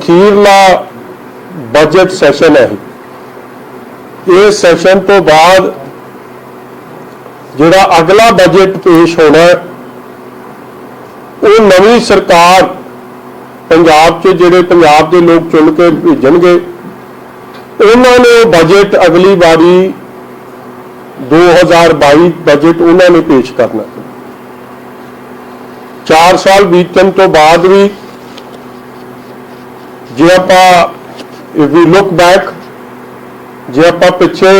अखीरला budget session है। इस session तो बाद जिहड़ा अगला बजट पेश होना वो नवी सरकार पंजाब च जिहड़े पंजाब के लोग चुन के भेजणगे उन्होंने बजट अगली बारी 2022 बजट उन्होंने पेश करना। 4 साल बीतने तो बाद भी जे आपां वी लुक बैक जे आपां पिछे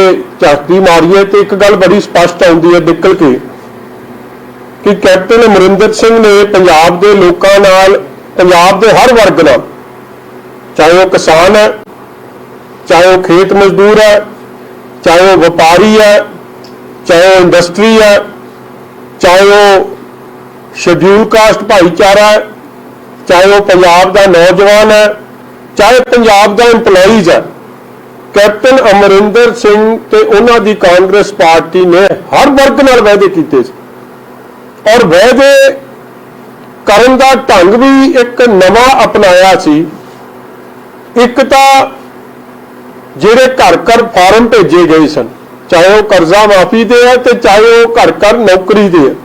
झाती मारीए तो एक गल बड़ी स्पष्ट आउंदी है निकल के कि कैप्टन अमरिंदर सिंह ने पंजाब के लोगों नाल पंजाब के हर वर्ग नाल, चाहे वह किसान है, चाहे वह खेत मजदूर है, चाहे वह व्यापारी है, चाहे वह इंडस्ट्री है, चाहे वह शेड्यूल कास्ट भाईचारा है, चाहे वह पंजाब का नौजवान है, चाहे पंजाब का इंपलॉइज है, कैप्टन अमरिंदर सिंह ते उन्हां दी कांग्रेस पार्टी ने हर वर्ग नाल वायदे कीते और वायदे करन दा ढंग भी एक नवां अपनाया सी। एक तां जिहड़े घर घर फार्म भेजे गए सन, चाहे वह कर्जा माफी दे है ते चाहे वह घर घर नौकरी दे है,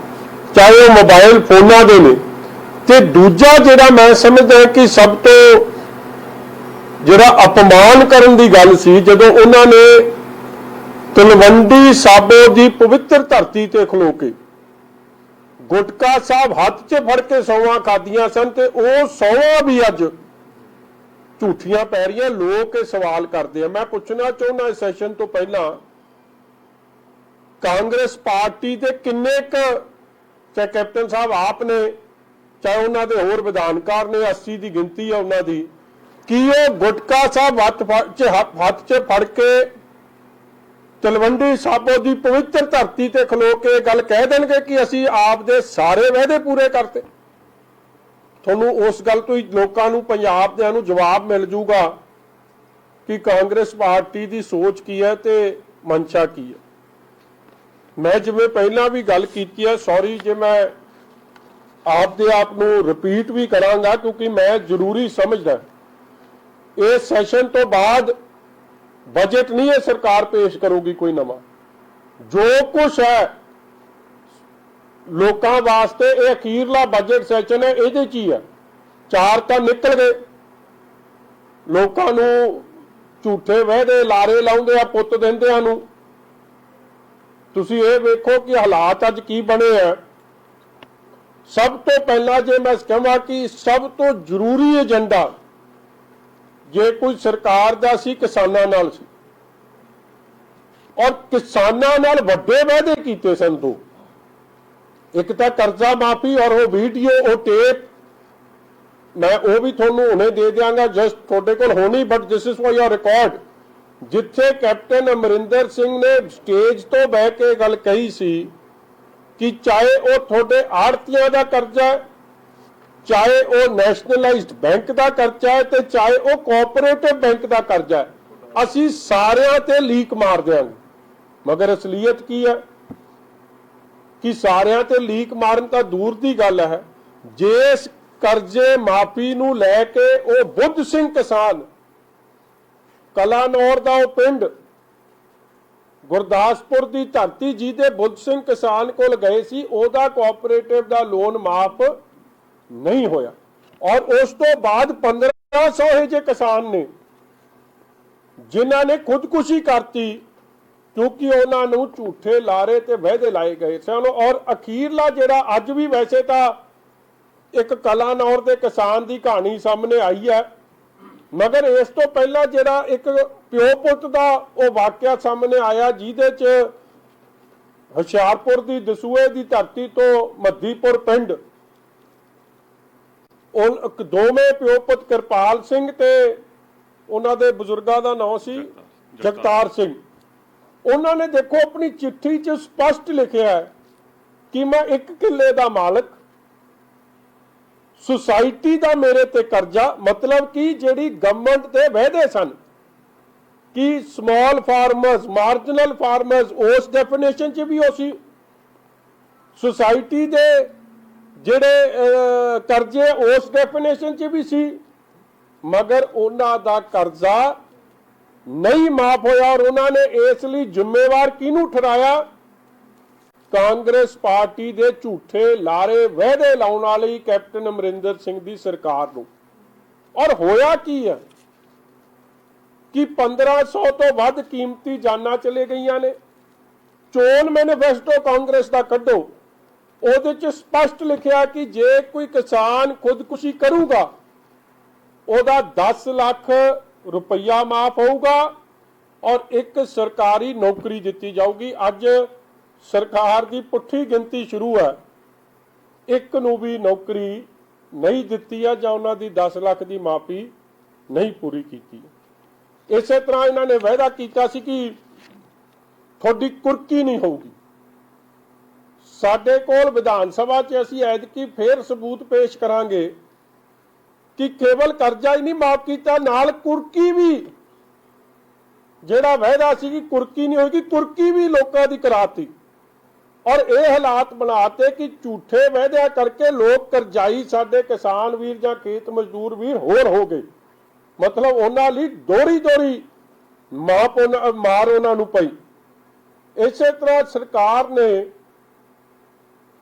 चाहे वह मोबाइल फोनां दे ने, ते दूजा जिहड़ा मैं समझदा कि सब तो जिहड़ा अपमान करन दी गल सी जदों उन्हां ने तलवंडी साबो दी पवित्र धरती ते खलो के गुटका साहब हथ च फड़ के सौवां खादियां सन ते वो सौवां भी अज झूठियां पै रही। लोग ये सवाल करते हैं। मैं पूछना चाहना इस सैशन तो पहला कांग्रेस पार्टी के किन्ने चाहे कैप्टन साहब आप ने चाहे उन्होंने होर विधानकार ने 80 की गिनती है उन्होंने कि वो गुटका साहब हथ च फड़ के तलवंडी साबो की पवित्र धरती ते खलो के गल कह देंगे कि असी आप दे सारे वायदे पूरे करते। थोनू उस गल तो ही लोगों नू पंजाब दियां नू जवाब मिल जूगा कि कांग्रेस पार्टी की सोच की है ते मंशा की है। मैं जिवें पहला भी गल की है, सॉरी जे मैं आपदे आप नू रिपीट भी करांगा क्योंकि मैं जरूरी समझदा इस सैशन तो बाद बजट नहीं है सरकार पेश करूगी कोई नवा, जो कुछ है लोगों वास्ते ये अखीरला बजट सैशन है ये ही है। 4 तो निकल गए, लोगों झूठे वायदे लारे लाउंदे आ पुत दिंदिआं नूं। तुसीं ये वेखो कि हालात अज की बने हैं। सब तो पहला जे मैं कहां कि सब तो जरूरी एजेंडा जे कोई सरकार दा सी किसानां नाल सी और किसानां नाल वड्डे वायदे कीते सन। तो एक तो कर्जा माफी और वो वीडियो वो टेप मैं वो भी थोनू हुणे दे दियांगा, जस्ट थोड़े कोल होनी but this is for your record, जिथे कैप्टन अमरिंदर सिंह ने स्टेज तो बह के गल कही सी कि चाहे वो थोड़े आड़तियां दा कर्जा है, चाहे वो नैशनलाइज्ड बैंक का कर्जा है, तो चाहे वो कोऑपरेटिव बैंक का कर्जा है, असी सारियां ते लीक मार देंगे। मगर असलीयत की है कि सारियां ते लीक मारन तो दूर की गल है, जिस कर्जे माफी नूं लैके वो बुद्ध सिंह किसान कलानौर दा पिंड गुरदासपुर की धरती जिहदे बुद्ध सिंह किसान कोल गए सी ओदा कोऑपरेटिव दा लोन माफ नहीं होया और उस तो बाद 1500 ये किसान ने जिन्हां ने खुदकुशी करती क्योंकि उन्होंने झूठे लारे ते वायदे लाए गए सन। और अखीरला जिहड़ा अज भी वैसे तो एक कलानौर के किसान की कहानी सामने आई है, मगर इस तो पहला जिहड़ा एक प्यो पुत का वो वाकया सामने आया जिहदे च हुशियारपुर की दसूए की धरती तो मधीपुर पिंड दोवें प्यो पुत किरपाल सिंह ते उन्होंने बजुर्गों का नाम सी जगतार सिंह। उन्होंने देखो अपनी चिट्ठी च स्पष्ट लिखा है कि मैं 1 किले का मालिक, सोसाइटी का मेरे ते कर्जा, मतलब कि जिहड़ी गवर्नमेंट के वायदे सन कि स्मॉल फार्मर्स मार्जिनल फार्मर्स उस डेफिनेशन च भी उसी सोसाइटी दे जिहड़े कर्जे उस डेफिनेशन च भी सी मगर उन्हां दा कर्जा नहीं माफ होया और उन्होंने इसलिए जिम्मेवार किनू ठहराया? कांग्रेस पार्टी के झूठे लारे वादे लाने वाली कैप्टन अमरिंदर सिंह की सरकार नूं। और होया की है कि 1500 तो वध कीमती जाना चले गई ने। चोन मैनीफेस्टो कांग्रेस का कड्डो, उहदे च स्पष्ट लिखिया कि जे कोई किसान खुदकुशी करूगा उहदा 10 लाख रुपया माफ होगा और एक सरकारी नौकरी दी जाऊगी। अज सरकार की पुठी गिनती शुरू है, एक नूं भी नौकरी नहीं दी है जां उन्हां दी 10 लाख की माफी नहीं पूरी की। इस तरह इन्होंने वायदा किया सी कि थोड़ी कुर्की नहीं होगी। साडे कोल विधान सभा च असीं ऐतकी फिर सबूत पेश करांगे कि केवल कर्जा ही नहीं माफ किया, नाल कुर्की भी, जिहड़ा वायदा सी कि कुर्की नहीं होगी, कुर्की भी लोकां दी कराती। और ये हालात बनाते कि झूठे वायदे करके लोग करजाई साडे किसान वीर जां खेत मजदूर वीर होर हो गए। मतलब उन्हां लई दोहरी दोहरी मार उन्हां नूं पई। इस तरह सरकार ने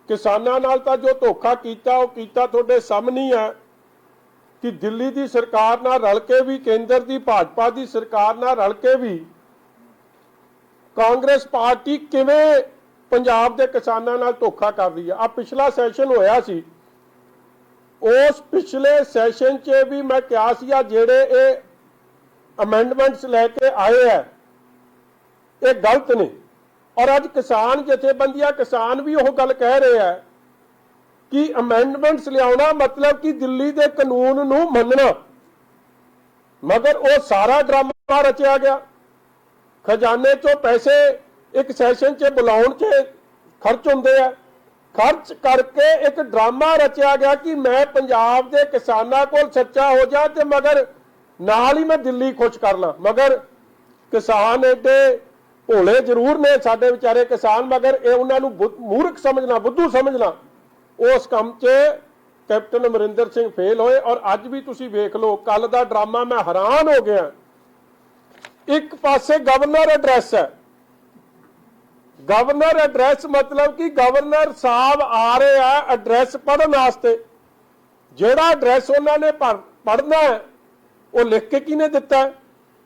किसानां नाल तां जो धोखा कीता वो कीता तुहाडे सामने है कि दिल्ली की सरकार नाल रल के भी, केंद्र की भाजपा की सरकार नाल रल के भी कांग्रेस पार्टी किवें पंजाब के किसानां नाल धोखा कर रही है। आ पिछला सैशन होया सी, उस पिछले सैशन च भी मैं कहा सी जेड़े ये अमेंडमेंट्स लैके आए है ये गलत ने। और अज किसान जथेबंदियां किसान भी वह गल कह रहे हैं कि अमेंडमेंट्स लिया मतलब कि दिल्ली के कानून नूं मनना, मगर वो सारा ड्रामा रचिया गया। खजाने चो पैसे एक सैशन च बुलाउण च खर्च होंदे आ, खर्च करके एक ड्रामा रचिया गया कि मैं पंजाब के किसानां कोल सच्चा हो जा ते मगर नाल ही मैं दिल्ली खुश कर ला। मगर किसान एडे भोले जरूर ने साडे विचारे किसान, मगर ये उन्हां नूं मूर्ख समझना, बुद्धू समझना, उस काम च कैप्टन अमरिंदर सिंह फेल होए। और अज भी तुसीं वेख लो, कल दा ड्रामा मैं हैरान हो गया। एक पासे गवर्नर एड्रैस है, गवर्नर एड्रैस मतलब कि गवर्नर साहब आ रहे हैं एड्रैस पढ़ने वास्ते। जेड़ा एड्रैस उन्होंने पढ़ना है वो लिख के किने दिता है?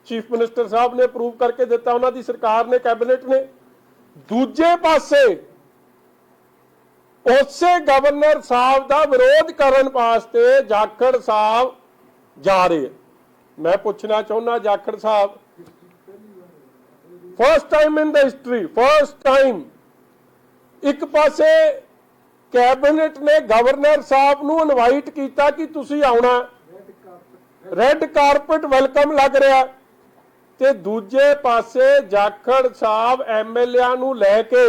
चीफ मिनिस्टर साहब ने अप्रूव करके दिता, उन्होंने सरकार ने, कैबिनेट ने। दूजे पासे उसे गवर्नर साहब का विरोध करने वास्ते जाखड़ साहब जा रहे हैं। मैं पूछना चाहना जाखड़ साहब, first time in the history, first time एक पासे कैबिनेट ने गवर्नर साहब नूं इनवाइट किया कि तुसीं आउणा, रेड कारपेट वेलकम लग रहा, ते दूजे पासे जाखड़ साहब एमएलए नूं लैके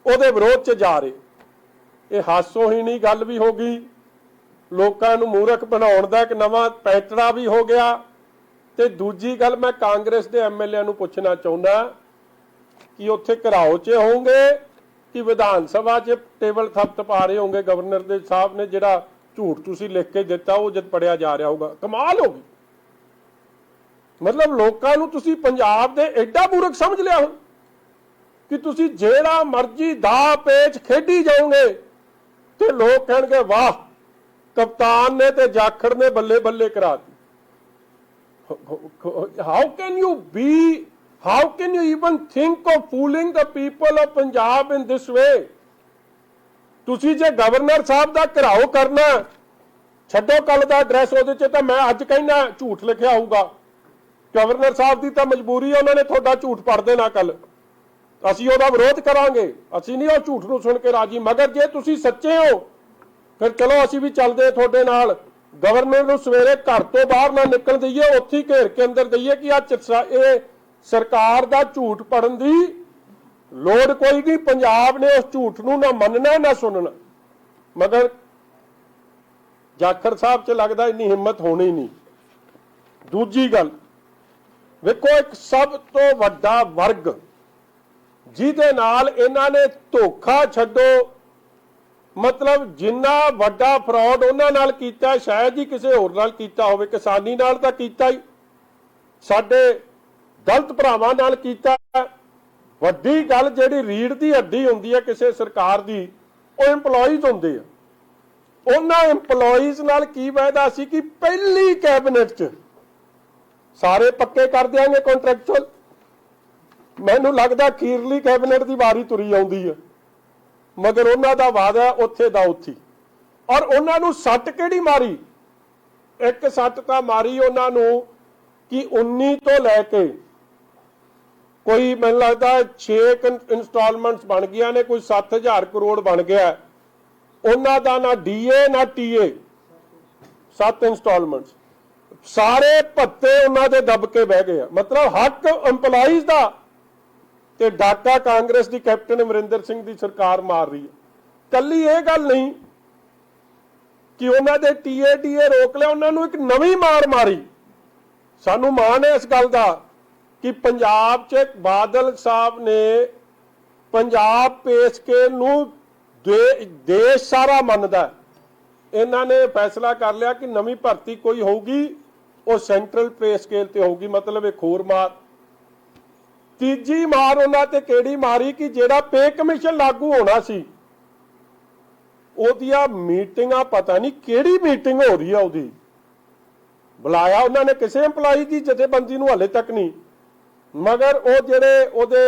उहदे विरोध च जा रहे। ये हासोहीनी गल भी हो गई, लोकां नूं मूर्ख बनाउण दा एक नवां पैतरा भी हो गया। ते दूजी गल मैं कांग्रेस के एमएलए नूं पुछना चाहुंदा कि उत्थे घराओ च होंगे कि विधान सभा च टेबल थप्प पा रहे होंगे गवर्नर दे साहब ने, जिहड़ा झूठ तुसीं लिख के दिता वो जद पढ़िया जा रहा होगा। कमाल होगी। मतलब लोकां नूं तुसीं पंजाब दे एडा मूर्ख समझ लिया हो कि तुसीं जेड़ा मर्जी दा पेच खेडी जाओगे तो लोग कहणगे वाह कप्तान ने ते जाखड़ ने बल्ले बल्ले करा दी। How can you be, how can you even think of fooling the people of Punjab in this way? तुसी जे गवर्नर साहब का घिराओ करना, छड्डो कल का एड्रैस उहदे च तां मैं अज कहना झूठ लिखिया होऊगा। गवर्नर साहब की तो मजबूरी है, उन्होंने तुहाडा झूठ पढ़ देना कल, असीं उहदा विरोध करांगे, असीं नहीं उह झूठ नूं सुन के राजी। मगर जे तुसीं सच्चे हो फिर चलो असीं भी चलदे तुहाडे नाल। गवर्नर नूं सवेरे घर तो बाहर ना निकल दईए, उत्थे ही घेर के अंदर दईए कि ये सरकार का झूठ पढ़न की लोड़ कोई नहीं, पंजाब ने उस झूठ नूं ना मनना ना सुनना। मगर जाखड़ साहब च लगदा इन्नी हिम्मत होनी नहीं। दूजी गल वेखो, एक सब तो वड्डा वर्ग जिहदे नाल इन्हां ने धोखा छड्डो, मतलब जिन्ना वड्डा फ्रॉड उन्हां नाल कीता शायद ही किसी होर नाल कीता होवे, किसानी नाल तां कीता ही, साडे गलत भरावां नाल कीता। वड्डी गल जिहड़ी रीढ़ दी हड्डी हुंदी है किसी सरकार दी, वो इंपलॉइज हुंदे आ। उन्हां इंपलॉइज नाल की वायदा सी कि पहली कैबिनेट च सारे पक्के कर देंगे कॉन्ट्रैक्चुअल। मैनूं लगदा अखीरली कैबिनेट की वारी तुरी आउंदी है, मगर उन्हां दा वादा उत्थे दा उत्थे। और उन्हां नूं सੱਟ किहड़ी मारी? एक सੱਟ तां मारी उन्हां नूं कि 19 तो लैके कोई मैनूं लगदा 6 इंस्टॉलमेंट्स बन गई ने, कोई 7000 करोड़ बन गया। उन्हां दा ना डीए ना टीए, 7 इंस्टॉलमेंट्स, सारे भत्ते उन्हां दे दब के बह गए। मतलब हक इंपलॉइज दा ते डाका कांग्रेस की कैप्टन अमरिंदर सिंह की सरकार मार रही है। कली ये गल नहीं कि उन्होंने टीए टीए रोक लिया, उन्होंने एक नवी मार मारी। सानू माण है इस गल का कि पंजाब च बादल साहब ने पंजाब पेश के नू देश सारा मनदा है। इन्होंने फैसला कर लिया कि नवी भर्ती कोई होगी वो सेंट्रल पे स्केल ते होगी। मतलब एक होर मार, तीजी मार उन्होंने केड़ी मारी कि जेड़ा पे कमीशन लागू होना सी ओदिया मीटिंगां पता नहीं केड़ी मीटिंग हो रही है, ओदी बुलाया उन्होंने किसी इंपलाई की जथेबंदी नूं हले तक नहीं। मगर वो जेड़े ओदे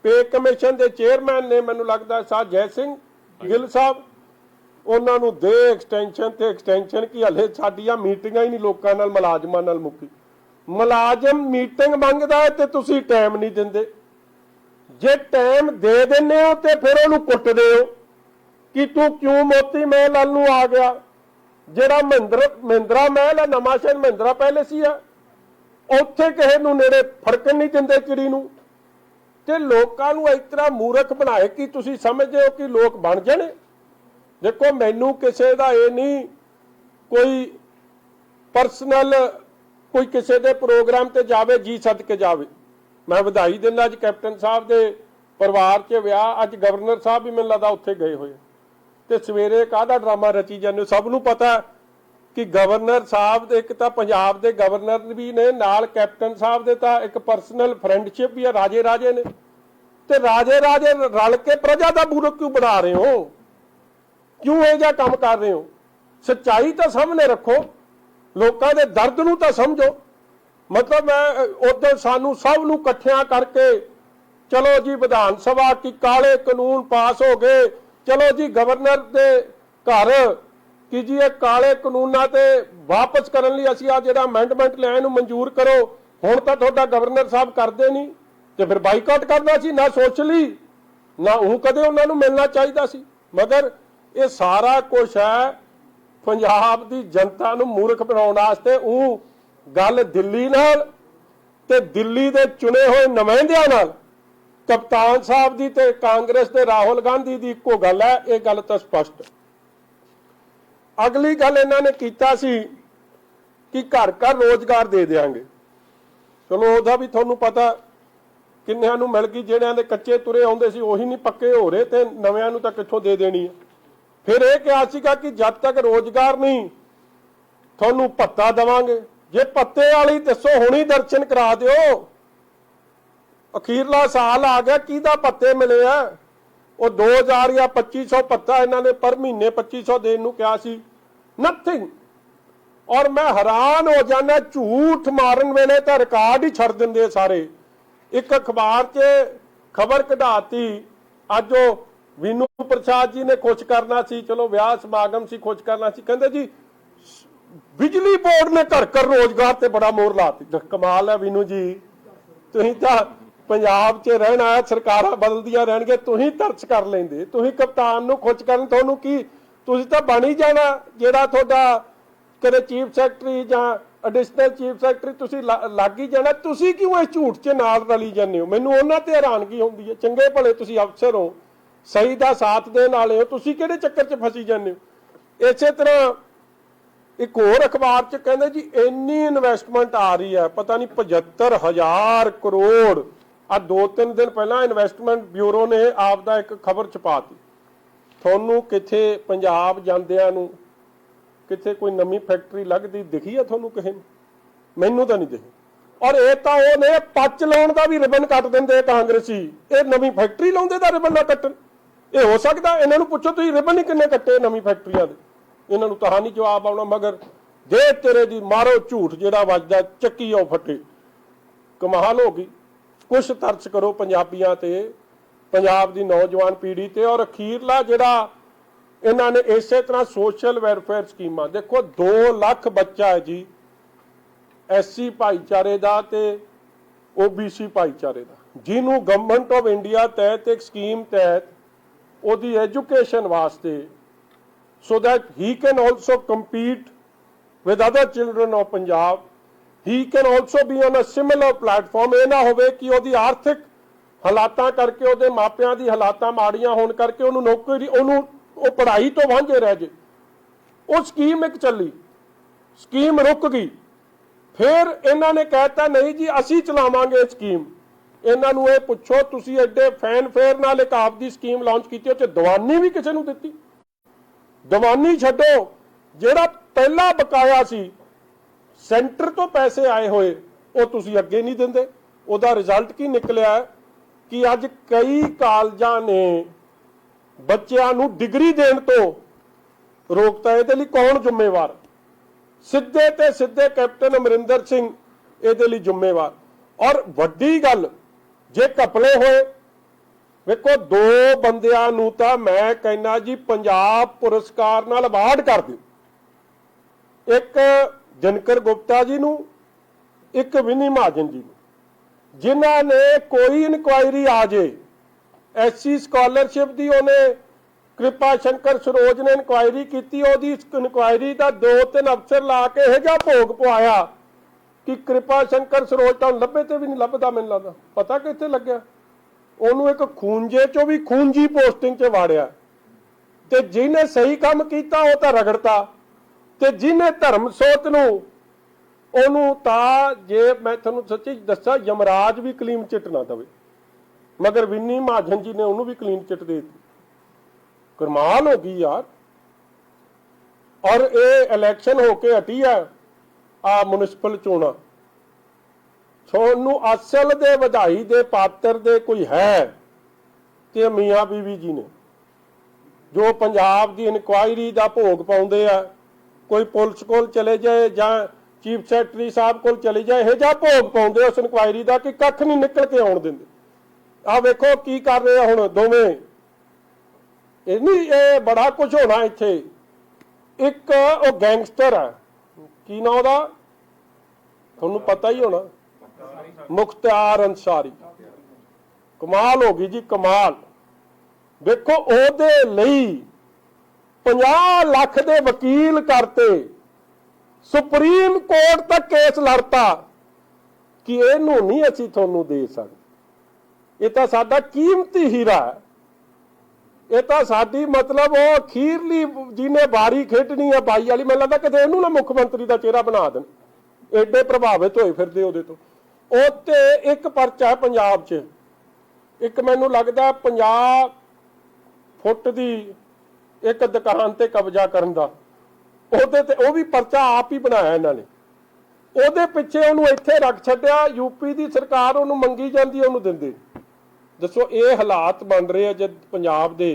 पे कमीशन के चेयरमैन ने, मैनूं लगदा साह जय सिंह गिल साहब, उन्होंने दे एक्सटेंशन ते एक्सटेंशन की हले साडियां मीटिंगां ही नहीं लोकां नाल मुलाजमां नाल मुक्की। मुलाजम मीटिंग मंगदा है ते तुसीं टाइम नहीं दिंदे, जे टाइम दे दिंदे हो ते फिर उहनूं कुੱਟदे हो कि तू क्यों मोती महल वाल नूं आ गया। ਜਿਹੜਾ ਮਹਿੰਦਰਾ महल है, नवां शहर महिंद्रा पैलेस ही है, उत्थे किसी नूं नेड़े फड़कण नहीं दिंदे चिड़ी नूं। ते लोकां नूं इस तरह मूर्ख बनाए कि तुसीं समझदे हो कि लोग बन जाणे। देखो मैनूं किसी दा ये नहीं कोई परसनल कोई किसी दे प्रोग्राम ते जावे जी सद के जावे। मैं वधाई दिंदा अज कैप्टन साहब दे परिवार च विआह, अज गवर्नर साहब भी मैनूं लगदा उत्थे गए होए ते सवेरे काहदा ड्रामा रची जाने। सब नूं पता कि गवर्नर साहब एक तां पंजाब दे गवर्नर भी ने, नाल कैप्टन साहब दे तां एक परसनल फ्रेंडशिप भी है, राजे राजे ने। ते राजे राजे रल के प्रजा दा बुरा क्यों बना रहे हो? क्यों यह जिहा काम कर रहे हो? सच्चाई तो सामने रखो, लोगों के दर्द नूं तां समझो। मतलब मैं उधर सानू सब नूं इकट्ठियां करके चलो जी विधान सभा की काले कानून पास हो गए, चलो जी गवर्नर के घर कि जी काले कानूनां ते वापस करने लई असीं आ जिहड़ा अमेंडमेंट लिया इहनूं मंजूर करो। हुण तां तुहाडा गवर्नर साहब करदे नहीं ते फिर बाईकाट करना सी, ना सोशली ना ਉਹ कदे उन्हां नूं मिलना चाहिदा सी। मगर ये सारा कुछ है पंजाब की जनता नूं मूर्ख बनाउण वास्ते। ਉਹ गल दिल्ली नाल ते दिल्ली दे चुने हुए नुमाइंदियां नाल कप्तान साहब की ते कांग्रेस के राहुल गांधी की इक्को गल है, ये गल तो स्पष्ट। अगली गल इन्होंने कीता सी कि घर घर रोजगार दे देंगे। चलो उहदा भी तुहानूं पता किन्नियां नूं मिल गई, जिहड़ियां दे कच्चे तुरे आउंदे सी ਉਹੀ नहीं पक्के हो रहे ते नविआं नूं तां कित्थों दे देनी है। फिर यह कहा सीगा कि जब तक रोजगार नहीं तुहानूं भत्ता देवांगे। जे भत्ते वाली दसो हुणी दर्शन करा दिओ। अखीरला साल आ गया, किहदा भत्ते मिले आ? वो 2000 या 2500 भत्ता इन्होंने पर महीने 2500 देने नूं कहा सी, नथिंग। और मैं हैरान हो जाना, झूठ मारन वेले तां रिकॉर्ड ही छड़ दिंदे सारे। एक अखबार च खबर कढाती, अज वीनू प्रसाद जी ने खुश करना सी, चलो विआह समागम सी, खुश करना सी, कहंदे जी बिजली बोर्ड ने घर घर रोजगार ते बड़ा मोहर लाती। कमाल है वीनू जी, तुसीं तां पंजाब च रहना है, सरकारां बदलदियां रहणगीਆਂ, तुसीं तरस कर लेंदे, तुसीं कप्तान नूं खुश करन तुहानूं की, तुसीं तां बण ही जाना जिहड़ा तुहाडा कदे चीफ सैकटरी जां एडिशनल चीफ सैकटरी तुसीं लग ही जाना। तुसीं क्यों इस झूठ च नाल रली जांदे हो? मैनूं उन्हां ते हैरानगी हुंदी है। चंगे भले तुसीं अफसर हो, सही दा साथ देण वाले हो, तुसीं किहड़े चक्कर च फसी जांदे हो? इसे तरह एक होर अखबार च कहंदे जी इन्नी इन्वेस्टमेंट आ रही है, पता नहीं 75,000 करोड़। आ 2-3 दिन पहला इन्वेस्टमेंट ब्यूरो ने आपदा एक खबर छपाती ਤੁਹਾਨੂੰ ਕਿੱਥੇ ਪੰਜਾਬ ਜਾਂਦਿਆਂ ਨੂੰ ਕਿੱਥੇ ਕੋਈ ਨਵੀਂ ਫੈਕਟਰੀ ਲੱਗਦੀ ਦਿਖੀ ਆ ਤੁਹਾਨੂੰ ਕਿਸੇ ਨੂੰ? ਮੈਨੂੰ ਤਾਂ ਨਹੀਂ ਦਿਖੀ। ਔਰ ਇਹ ਤਾਂ ਉਹ ਨੇ ਪੱਚ ਲਾਉਣ ਦਾ ਵੀ ਰਿਬਨ ਕੱਟ ਦਿੰਦੇ ਕਾਂਗਰਸੀ, ਇਹ ਨਵੀਂ ਫੈਕਟਰੀ ਲਾਉਂਦੇ ਦਾ ਰਿਬਨ ਨਾ ਕੱਟਣ। ਇਹ ਹੋ ਸਕਦਾ? ਇਹਨਾਂ ਨੂੰ ਪੁੱਛੋ ਤੁਸੀਂ ਰਿਬਨ ਹੀ ਕਿੰਨੇ ਕੱਟੇ ਨਵੀਂ ਫੈਕਟਰੀਆਂ ਦੇ, ਇਹਨਾਂ ਨੂੰ ਤਾਂ ਨਹੀਂ ਜਵਾਬ ਆਉਣਾ। ਮਗਰ ਦੇ ਤੇਰੇ ਦੀ ਮਾਰੋ ਝੂਠ ਜਿਹੜਾ ਵੱਜਦਾ ਚੱਕੀ ਉਹ ਫੱਟੇ। ਕਮਾਲ ਹੋ ਗਈ। ਕੁਛ ਤਰਸ ਕਰੋ ਪੰਜਾਬੀਆਂ ਤੇ, ਪੰਜਾਬ ਦੀ ਨੌਜਵਾਨ ਪੀੜ੍ਹੀ ਤੇ। ਔਰ ਅਖੀਰਲਾ ਜਿਹੜਾ ਇਹਨਾਂ ਨੇ ਇਸੇ ਤਰ੍ਹਾਂ ਸੋਸ਼ਲ ਵੈਲਫੇਅਰ ਸਕੀਮਾਂ, ਦੇਖੋ 2 ਲੱਖ ਬੱਚਾ ਹੈ ਜੀ ਐਸਸੀ ਭਾਈਚਾਰੇ ਦਾ ਤੇ ਓਬੀਸੀ ਭਾਈਚਾਰੇ ਦਾ, ਜਿਹਨੂੰ ਗਵਰਨਮੈਂਟ ਆਫ ਇੰਡੀਆ ਤਹਿਤ ਇੱਕ ਸਕੀਮ ਤਹਿਤ ਉਹਦੀ ਐਜੂਕੇਸ਼ਨ ਵਾਸਤੇ so that he can also compete with other children of Punjab, he can also be on a similar platform। ਇਹ ਨਾ ਹੋਵੇ ਕਿ ਉਹਦੀ ਆਰਥਿਕ ਹਾਲਾਤਾਂ ਕਰਕੇ, ਉਹਦੇ ਮਾਪਿਆਂ ਦੀ ਹਾਲਾਤਾਂ ਮਾੜੀਆਂ ਹੋਣ ਕਰਕੇ ਉਹਨੂੰ ਨੌਕਰੀ, ਉਹਨੂੰ ਉਹ ਪੜ੍ਹਾਈ ਤੋਂ ਵਾਂਝੇ ਰਹਿ ਜੇ। ਉਹ ਸਕੀਮ ਇੱਕ ਚੱਲੀ, ਸਕੀਮ ਰੁਕ ਗਈ। ਫਿਰ ਇਹਨਾਂ ਨੇ ਕਹਿਤਾ ਨਹੀਂ ਜੀ ਅਸੀਂ ਚਲਾਵਾਂਗੇ ਸਕੀਮ। ਇਹਨਾਂ ਨੂੰ ਇਹ ਪੁੱਛੋ, ਤੁਸੀਂ ਐਡੇ ਫੈਨਫੇਅਰ ਨਾਲ ਇੱਕ ਆਪ ਦੀ ਸਕੀਮ ਲਾਂਚ ਕੀਤੀ, ਉਹ 'ਚ ਦੀਵਾਨੀ ਵੀ ਕਿਸੇ ਨੂੰ ਦਿੱਤੀ? ਦੀਵਾਨੀ ਛੱਡੋ, ਜਿਹੜਾ ਪਹਿਲਾ ਬਕਾਇਆ ਸੀ ਸੈਂਟਰ ਤੋਂ ਪੈਸੇ ਆਏ ਹੋਏ ਉਹ ਤੁਸੀਂ ਅੱਗੇ ਨਹੀਂ ਦਿੰਦੇ। ਉਹਦਾ ਰਿਜ਼ਲਟ ਕੀ ਨਿਕਲਿਆ ਕਿ ਅੱਜ ਕਈ ਕਾਲਜਾਂ ਨੇ ਬੱਚਿਆਂ ਨੂੰ ਡਿਗਰੀ ਦੇਣ ਤੋਂ ਰੋਕਤਾ। ਇਹਦੇ ਲਈ ਕੌਣ ਜ਼ਿੰਮੇਵਾਰ? ਸਿੱਧੇ ਤੇ ਸਿੱਧੇ ਕੈਪਟਨ ਅਮਰਿੰਦਰ ਸਿੰਘ ਇਹਦੇ ਲਈ ਜ਼ਿੰਮੇਵਾਰ। ਔਰ ਵੱਡੀ ਗੱਲ, ਜੇ ਘਪਲੇ ਹੋਏ, ਵੇਖੋ 2 ਬੰਦਿਆਂ ਨੂੰ ਤਾਂ ਮੈਂ ਕਹਿੰਦਾ ਜੀ ਪੰਜਾਬ ਪੁਰਸਕਾਰ ਨਾਲ ਅਵਾਰਡ ਕਰ ਦਿਓ। ਇੱਕ ਦਿਨਕਰ ਗੁਪਤਾ ਜੀ ਨੂੰ, ਇੱਕ ਵਿਨੀ ਮਹਾਜਨ ਜੀ ਨੂੰ, ਜਿਨ੍ਹਾਂ ਨੇ ਕੋਈ ਇਨਕੁਆਇਰੀ ਆ ਜੇ ਐਸਸੀ ਸਕਾਲਰਸ਼ਿਪ ਦੀ, ਉਹਨੇ ਕਿਰਪਾ ਸ਼ੰਕਰ ਸਰੋਜ ਨੇ ਇਨਕੁਆਇਰੀ ਕੀਤੀ, ਉਹਦੀ ਇਨਕੁਆਇਰੀ ਦਾ 2-3 ਅਫਸਰ ਲਾ ਕੇ ਇਹ ਜਿਹਾ ਭੋਗ ਪਵਾਇਆ ਕਿ ਕਿਰਪਾ ਸ਼ੰਕਰ ਸਰੋਜ ਤਾਂ ਲੱਭੇ ਤੇ ਵੀ ਨਹੀਂ ਲੱਭਦਾ। ਮੈਨੂੰ ਲੱਗਦਾ ਪਤਾ ਕਿੱਥੇ ਲੱਗਿਆ, ਉਹਨੂੰ ਇੱਕ ਖੂੰਜੇ ਚੋਂ ਵੀ ਖੂੰਜੀ ਪੋਸਟਿੰਗ 'ਚ ਵਾੜਿਆ। ਤੇ ਜਿਹਨੇ ਸਹੀ ਕੰਮ ਕੀਤਾ ਉਹ ਤਾਂ ਰਗੜਤਾ, ਤੇ ਜਿਹਨੇ ਧਰਮ ਸੋਤ ਨੂੰ, ਉਹਨੂੰ ਤਾਂ, ਜੇ ਮੈਂ ਤੁਹਾਨੂੰ ਸੱਚੀ ਦੱਸਾਂ, ਯਮਰਾਜ ਵੀ ਕਲੀਨ ਚਿੱਟ ਨਾ ਦੇਵੇ। ਮਗਰ ਵਿਨੀ ਮਹਾਜਨ ਜੀ ਨੇ ਉਹਨੂੰ ਵੀ ਕਲੀਨ ਚਿੱਟ ਦੇ ਦਿੱਤੀ। ਕਮਾਲ ਹੋ ਗਈ ਯਾਰ। ਔਰ ਇਹ ਇਲੈਕਸ਼ਨ ਹੋ ਕੇ ਹਟੀ ਆ ਮਿਊਨਿਸਪਲ ਚੋਣਾਂ, ਤੁਹਾਨੂੰ ਅਸਲ ਦੇ ਵਧਾਈ ਦੇ ਪਾਤਰ ਦੇ ਕੋਈ ਹੈ ਤੇ ਮੀਆਂ ਬੀਵੀ ਜੀ ਨੇ, ਜੋ ਪੰਜਾਬ ਦੀ ਇਨਕੁਆਇਰੀ ਦਾ ਭੋਗ ਪਾਉਂਦੇ ਆ। ਕੋਈ ਪੁਲਿਸ ਕੋਲ ਚਲੇ ਜਾਏ ਜਾਂ ਚੀਫ ਸੈਕਟਰੀ ਸਾਹਿਬ ਕੋਲ ਚਲੇ ਜਾਏ, ਇਹ ਜਿਹਾ ਭੋਗ ਪਾਉਂਦੇ ਉਸ ਇਨਕੁਆਇਰੀ ਦਾ ਕਿ ਕੱਖ ਨਹੀਂ ਨਿਕਲ ਕੇ ਆਉਣ ਦਿੰਦੇ। ਆਹ ਵੇਖੋ ਕੀ ਕਰ ਰਹੇ ਆ ਹੁਣ ਦੋਵੇਂ। ਇਹ ਬੜਾ ਕੁਝ ਹੋਣਾ ਇੱਥੇ। ਇੱਕ ਉਹ ਗੈਂਗਸਟਰ ਆ, ਕੀ ਨਾਂ ਉਹਦਾ ਤੁਹਾਨੂੰ ਪਤਾ ਹੀ ਹੋਣਾ, ਮੁਖਤਿਆਰ ਅੰਸਾਰੀ। ਕਮਾਲ ਹੋ ਗਈ ਜੀ, ਕਮਾਲ। ਵੇਖੋ ਉਹਦੇ ਲਈ 50 ਲੱਖ ਦੇ ਵਕੀਲ ਕਰਤੇ, ਸੁਪਰੀਮ ਕੋਰਟ ਤੱਕ ਕੇਸ ਲੜਤਾ ਕਿ ਇਹਨੂੰ ਨਹੀਂ ਅਸੀਂ ਤੁਹਾਨੂੰ ਦੇ ਸਕਦੇ, ਇਹ ਤਾਂ ਸਾਡਾ ਕੀਮਤੀ ਹੀਰਾ ਹੈ, ਇਹ ਤਾਂ ਸਾਡੀ ਮਤਲਬ ਉਹ ਅਖੀਰਲੀ ਜਿਹਨੇ ਵਾਰੀ ਖੇਡਣੀ ਹੈ ਬਾਈ ਵਾਲੀ। ਮੈਨੂੰ ਲੱਗਦਾ ਕਿਤੇ ਇਹਨੂੰ ਨਾ ਮੁੱਖ ਮੰਤਰੀ ਦਾ ਚਿਹਰਾ ਬਣਾ ਦੇਣ, ਐਡੇ ਪ੍ਰਭਾਵਿਤ ਹੋਏ ਫਿਰਦੇ ਉਹਦੇ ਤੋਂ। ਉਹ ਤੇ ਇੱਕ ਪਰਚਾ ਪੰਜਾਬ 'ਚ, ਇੱਕ ਮੈਨੂੰ ਲੱਗਦਾ 50 ਫੁੱਟ ਦੀ ਇੱਕ ਦੁਕਾਨ ਤੇ ਕਬਜ਼ਾ ਕਰਨ ਦਾ, ਉਹਦੇ ਤੇ ਉਹ ਵੀ ਪਰਚਾ ਆਪ ਹੀ ਬਣਾਇਆ ਇਹਨਾਂ ਨੇ। ਉਹਦੇ ਪਿੱਛੇ ਉਹਨੂੰ ਇੱਥੇ ਰੱਖ ਛੱਡਿਆ, ਯੂਪੀ ਦੀ ਸਰਕਾਰ ਉਹਨੂੰ ਮੰਗੀ ਜਾਂਦੀ, ਉਹਨੂੰ ਦਿੰਦੇ। ਦੱਸੋ ਇਹ ਹਾਲਾਤ ਬਣ ਰਹੇ ਆ ਜਦ ਪੰਜਾਬ ਦੇ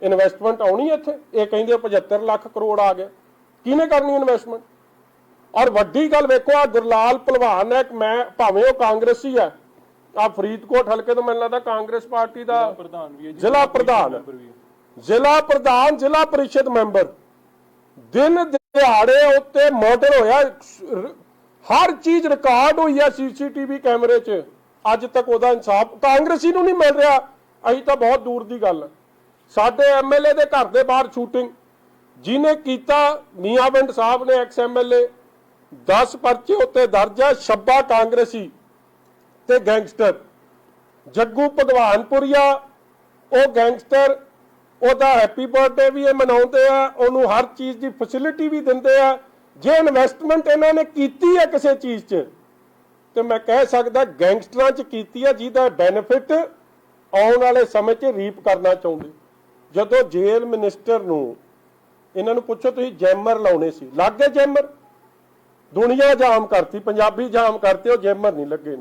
ਇਨਵੈਸਟਮੈਂਟ ਆਉਣੀ ਇੱਥੇ। ਇਹ ਕਹਿੰਦੇ 75 ਲੱਖ ਕਰੋੜ ਆ ਗਿਆ, ਕਿਹਨੇ ਕਰਨੀ ਇਨਵੈਸਟਮੈਂਟ? ਔਰ ਵੱਡੀ ਗੱਲ ਵੇਖੋ, ਆ ਗੁਰਲਾਲ ਭਲਵਾਨ ਹੈ, ਮੈਂ ਭਾਵੇਂ ਉਹ ਕਾਂਗਰਸੀ ਹੈ, ਆ ਫਰੀਦਕੋਟ ਹਲਕੇ ਤੋਂ ਮੈਨੂੰ ਲੱਗਦਾ ਕਾਂਗਰਸ ਪਾਰਟੀ ਦਾ ਜ਼ਿਲ੍ਹਾ ਪ੍ਰਧਾਨ, ਜ਼ਿਲ੍ਹਾ ਪਰਿਸ਼ਦ ਮੈਂਬਰ। ਦਿਨ ਦਿਹਾੜੇ ਉੱਤੇ ਮਰਡਰ ਹੋਇਆ, ਹਰ ਚੀਜ਼ ਰਿਕਾਰਡ ਹੋਈ ਹੈ ਸੀਸੀਟੀਵੀ ਕੈਮਰੇ 'ਚ। ਅੱਜ ਤੱਕ ਉਹਦਾ ਇਨਸਾਫ ਕਾਂਗਰਸੀ ਨੂੰ ਨਹੀਂ ਮਿਲ ਰਿਹਾ। ਅਸੀਂ ਤਾਂ ਬਹੁਤ ਦੂਰ ਦੀ ਗੱਲ। ਸਾਡੇ ਐਮਐਲਏ ਦੇ ਘਰ ਦੇ ਬਾਹਰ ਸ਼ੂਟਿੰਗ ਜਿਹਨੇ ਕੀਤਾ, ਮੀਆਂਵਿੰਡ ਸਾਹਿਬ ਨੇ, ਐਕਸ ਐਮਐਲਏ, 10 ਪਰਚੇ ਉੱਤੇ ਦਰਜ ਹੈ, 26 ਕਾਂਗਰਸੀ ਤੇ ਗੈਂਗਸਟਰ। ਜੱਗੂ ਭਗਵਾਨਪੁਰੀਆ ਉਹ ਗੈਂਗਸਟਰ, ਉਹਦਾ ਹੈਪੀ ਬਰਥਡੇ ਵੀ ਇਹ ਮਨਾਉਂਦੇ ਆ, ਉਹਨੂੰ ਹਰ ਚੀਜ਼ ਦੀ ਫੈਸਿਲਿਟੀ ਵੀ ਦਿੰਦੇ ਆ। ਜੇ ਇਨਵੈਸਟਮੈਂਟ ਇਹਨਾਂ ਨੇ ਕੀਤੀ ਹੈ ਕਿਸੇ ਚੀਜ਼ 'ਚ, ਤੇ ਮੈਂ ਕਹਿ ਸਕਦਾ ਗੈਂਗਸਟਰਾਂ 'ਚ ਕੀਤੀ ਹੈ, ਜਿਹਦਾ ਬੈਨੀਫਿਟ ਆਉਣ ਵਾਲੇ ਸਮੇਂ 'ਚ ਰੀਪ ਕਰਨਾ ਚਾਹੁੰਦੇ। ਜਦੋਂ ਜੇਲ੍ਹ ਮਿਨਿਸਟਰ ਨੂੰ ਇਹਨਾਂ ਨੂੰ ਪੁੱਛੋ ਤੁਸੀਂ ਜੈਮਰ ਲਾਉਣੇ ਸੀ, ਲੱਗ ਗਏ ਜੈਮਰ? ਦੁਨੀਆ ਜਾਮ ਕਰਤੀ, ਪੰਜਾਬੀ ਜਾਮ ਕਰਤੇ, ਉਹ ਜੈਮਰ ਨਹੀਂ ਲੱਗੇ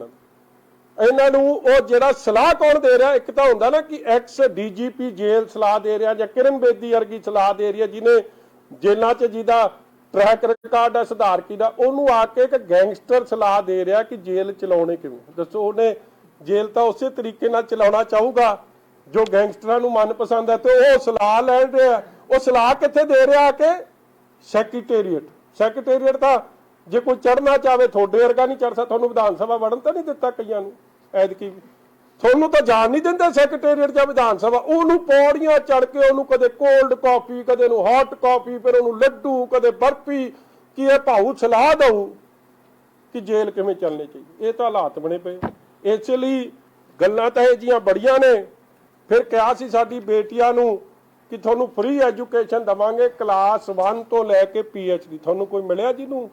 ਇਹਨਾਂ ਨੂੰ। ਉਹ ਜਿਹੜਾ ਸਲਾਹ ਕੌਣ ਦੇ ਰਿਹਾ? ਇੱਕ ਤਾਂ ਹੁੰਦਾ ਨਾ ਕਿ ਐਕਸ ਡੀਜੀਪੀ ਜੇਲ੍ਹ ਸਲਾਹ ਦੇ ਰਿਹਾ, ਜਾਂ ਕਿਰਨ ਬੇਦੀ ਵਰਗੀ ਸਲਾਹ ਦੇ ਰਹੀ ਹੈ ਜਿਹਨੇ ਜੇਲ੍ਹਾਂ 'ਚ ਜਿਹਦਾ ਟਰੈਕ ਰਿਕਾਰਡ ਹੈ ਸੁਧਾਰਕੀ ਦਾ, ਉਹਨੂੰ ਆ ਕੇ ਇੱਕ ਗੈਂਗਸਟਰ ਸਲਾਹ ਦੇ ਰਿਹਾ ਕਿ ਜੇਲ੍ਹ ਚਲਾਉਣੇ ਕਿਵੇਂ। ਦੱਸੋ, ਉਹਨੇ ਜੇਲ੍ਹ ਤਾਂ ਉਸੇ ਤਰੀਕੇ ਨਾਲ ਚਲਾਉਣਾ ਚਾਹੂਗਾ ਜੋ ਗੈਂਗਸਟਰਾਂ ਨੂੰ ਮਨਪਸੰਦ ਹੈ, ਤੇ ਉਹ ਸਲਾਹ ਲੈ ਰਿਹਾ। ਉਹ ਸਲਾਹ ਕਿੱਥੇ ਦੇ ਰਿਹਾ? ਆ ਕੇ ਸੈਕਟਰੀਏਟ ਤਾਂ ਜੇ ਕੋਈ ਚੜਨਾ ਚਾਹਵੇ ਤੁਹਾਡੇ ਵਰਗਾ ਨਹੀਂ ਚੜ ਸਕਦਾ। ਤੁਹਾਨੂੰ ਵਿਧਾਨ ਸਭਾ ਵੜਨ ਤਾਂ ਨਹੀਂ ਦਿੱਤਾ ਕਈਆਂ ਨੂੰ, ਐਤਕੀ ਤੁਹਾਨੂੰ ਤਾਂ ਜਾਣ ਨਹੀਂ ਦਿੰਦੇ ਸੈਕਟਰੀਏਟ ਜਾਂ ਵਿਧਾਨ ਸਭਾ। ਉਹਨੂੰ ਪੌੜੀਆਂ ਚੜ ਕੇ ਉਹਨੂੰ ਕਦੇ ਕੋਲਡ ਕਾਫੀ, ਕਦੇ ਨੂੰ ਹੌਟ ਕਾਫੀ, ਫਿਰ ਉਹਨੂੰ ਲੱਡੂ, ਕਦੇ ਬਰਫੀ, ਕਿ ਇਹ ਭਾਊ ਸਲਾਹ ਦਊ ਕਿ ਜੇਲ੍ਹ ਕਿਵੇਂ ਚੱਲਣੀ ਚਾਹੀਦੀ। ਇਹ ਤਾਂ ਹਾਲਾਤ ਬਣੇ ਪਏ। ਇਸ ਲਈ ਗੱਲਾਂ ਤਾਂ ਇਹ ਜੀਆਂ ਬੜੀਆਂ ਨੇ। ਫਿਰ ਕਿਹਾ ਸੀ ਸਾਡੀ ਬੇਟੀਆਂ ਨੂੰ ਕਿ ਤੁਹਾਨੂੰ ਫ੍ਰੀ ਐਜੂਕੇਸ਼ਨ ਦੇਵਾਂਗੇ ਕਲਾਸ 1 ਤੋਂ ਲੈ ਕੇ PhD। ਤੁਹਾਨੂੰ ਕੋਈ ਮਿਲਿਆ ਜਿਹਨੂੰ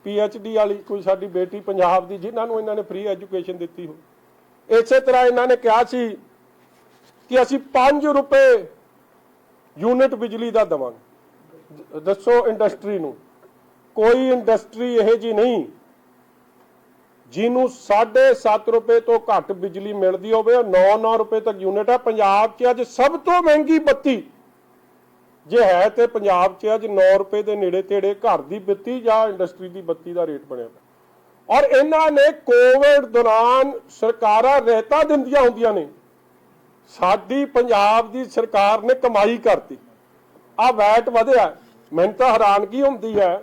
PhD ਵਾਲੀ ਕੋਈ ਸਾਡੀ ਬੇਟੀ ਪੰਜਾਬ ਦੀ ਜਿਨ੍ਹਾਂ ਨੂੰ ਇਹਨਾਂ ਨੇ ਫ੍ਰੀ ਐਜੂਕੇਸ਼ਨ ਦਿੱਤੀ ਹੋ? ਇਸੇ ਤਰ੍ਹਾਂ ਇਹਨਾਂ ਨੇ ਕਿਹਾ ਸੀ ਕਿ ਅਸੀਂ 5 ਰੁਪਏ ਯੂਨਿਟ ਬਿਜਲੀ ਦਾ ਦੇਵਾਂਗੇ। ਦੱਸੋ ਇੰਡਸਟਰੀ ਨੂੰ, ਕੋਈ ਇੰਡਸਟਰੀ ਇਹ ਜੀ ਨਹੀਂ ਜਿਹਨੂੰ 7.5 ਰੁਪਏ ਤੋਂ ਘੱਟ ਬਿਜਲੀ ਮਿਲਦੀ ਹੋਵੇ। 9 ਰੁਪਏ ਤੱਕ ਯੂਨਿਟ ਹੈ। ਪੰਜਾਬ 'ਚ ਅੱਜ ਸਭ ਤੋਂ ਮਹਿੰਗੀ ਬੱਤੀ ਜੇ ਹੈ ਤੇ ਪੰਜਾਬ 'ਚ ਅੱਜ 9 ਰੁਪਏ ਦੇ ਨੇੜੇ ਤੇੜੇ ਘਰ ਦੀ ਬੱਤੀ ਜਾਂ ਇੰਡਸਟਰੀ ਦੀ ਬੱਤੀ ਦਾ ਰੇਟ ਬਣਿਆ। ਔਰ ਇਹਨਾਂ ਨੇ ਕੋਵਿਡ ਦੌਰਾਨ ਸਰਕਾਰਾਂ ਰਹਿਤਾਂ ਦਿੰਦੀਆਂ ਹੁੰਦੀਆਂ ਨੇ, ਸਾਡੀ ਪੰਜਾਬ ਦੀ ਸਰਕਾਰ ਨੇ ਕਮਾਈ ਕਰਤੀ। ਆ ਵੈਟ ਵਧਿਆ, ਮੈਨੂੰ ਤਾਂ ਹੈਰਾਨਗੀ ਹੁੰਦੀ ਹੈ।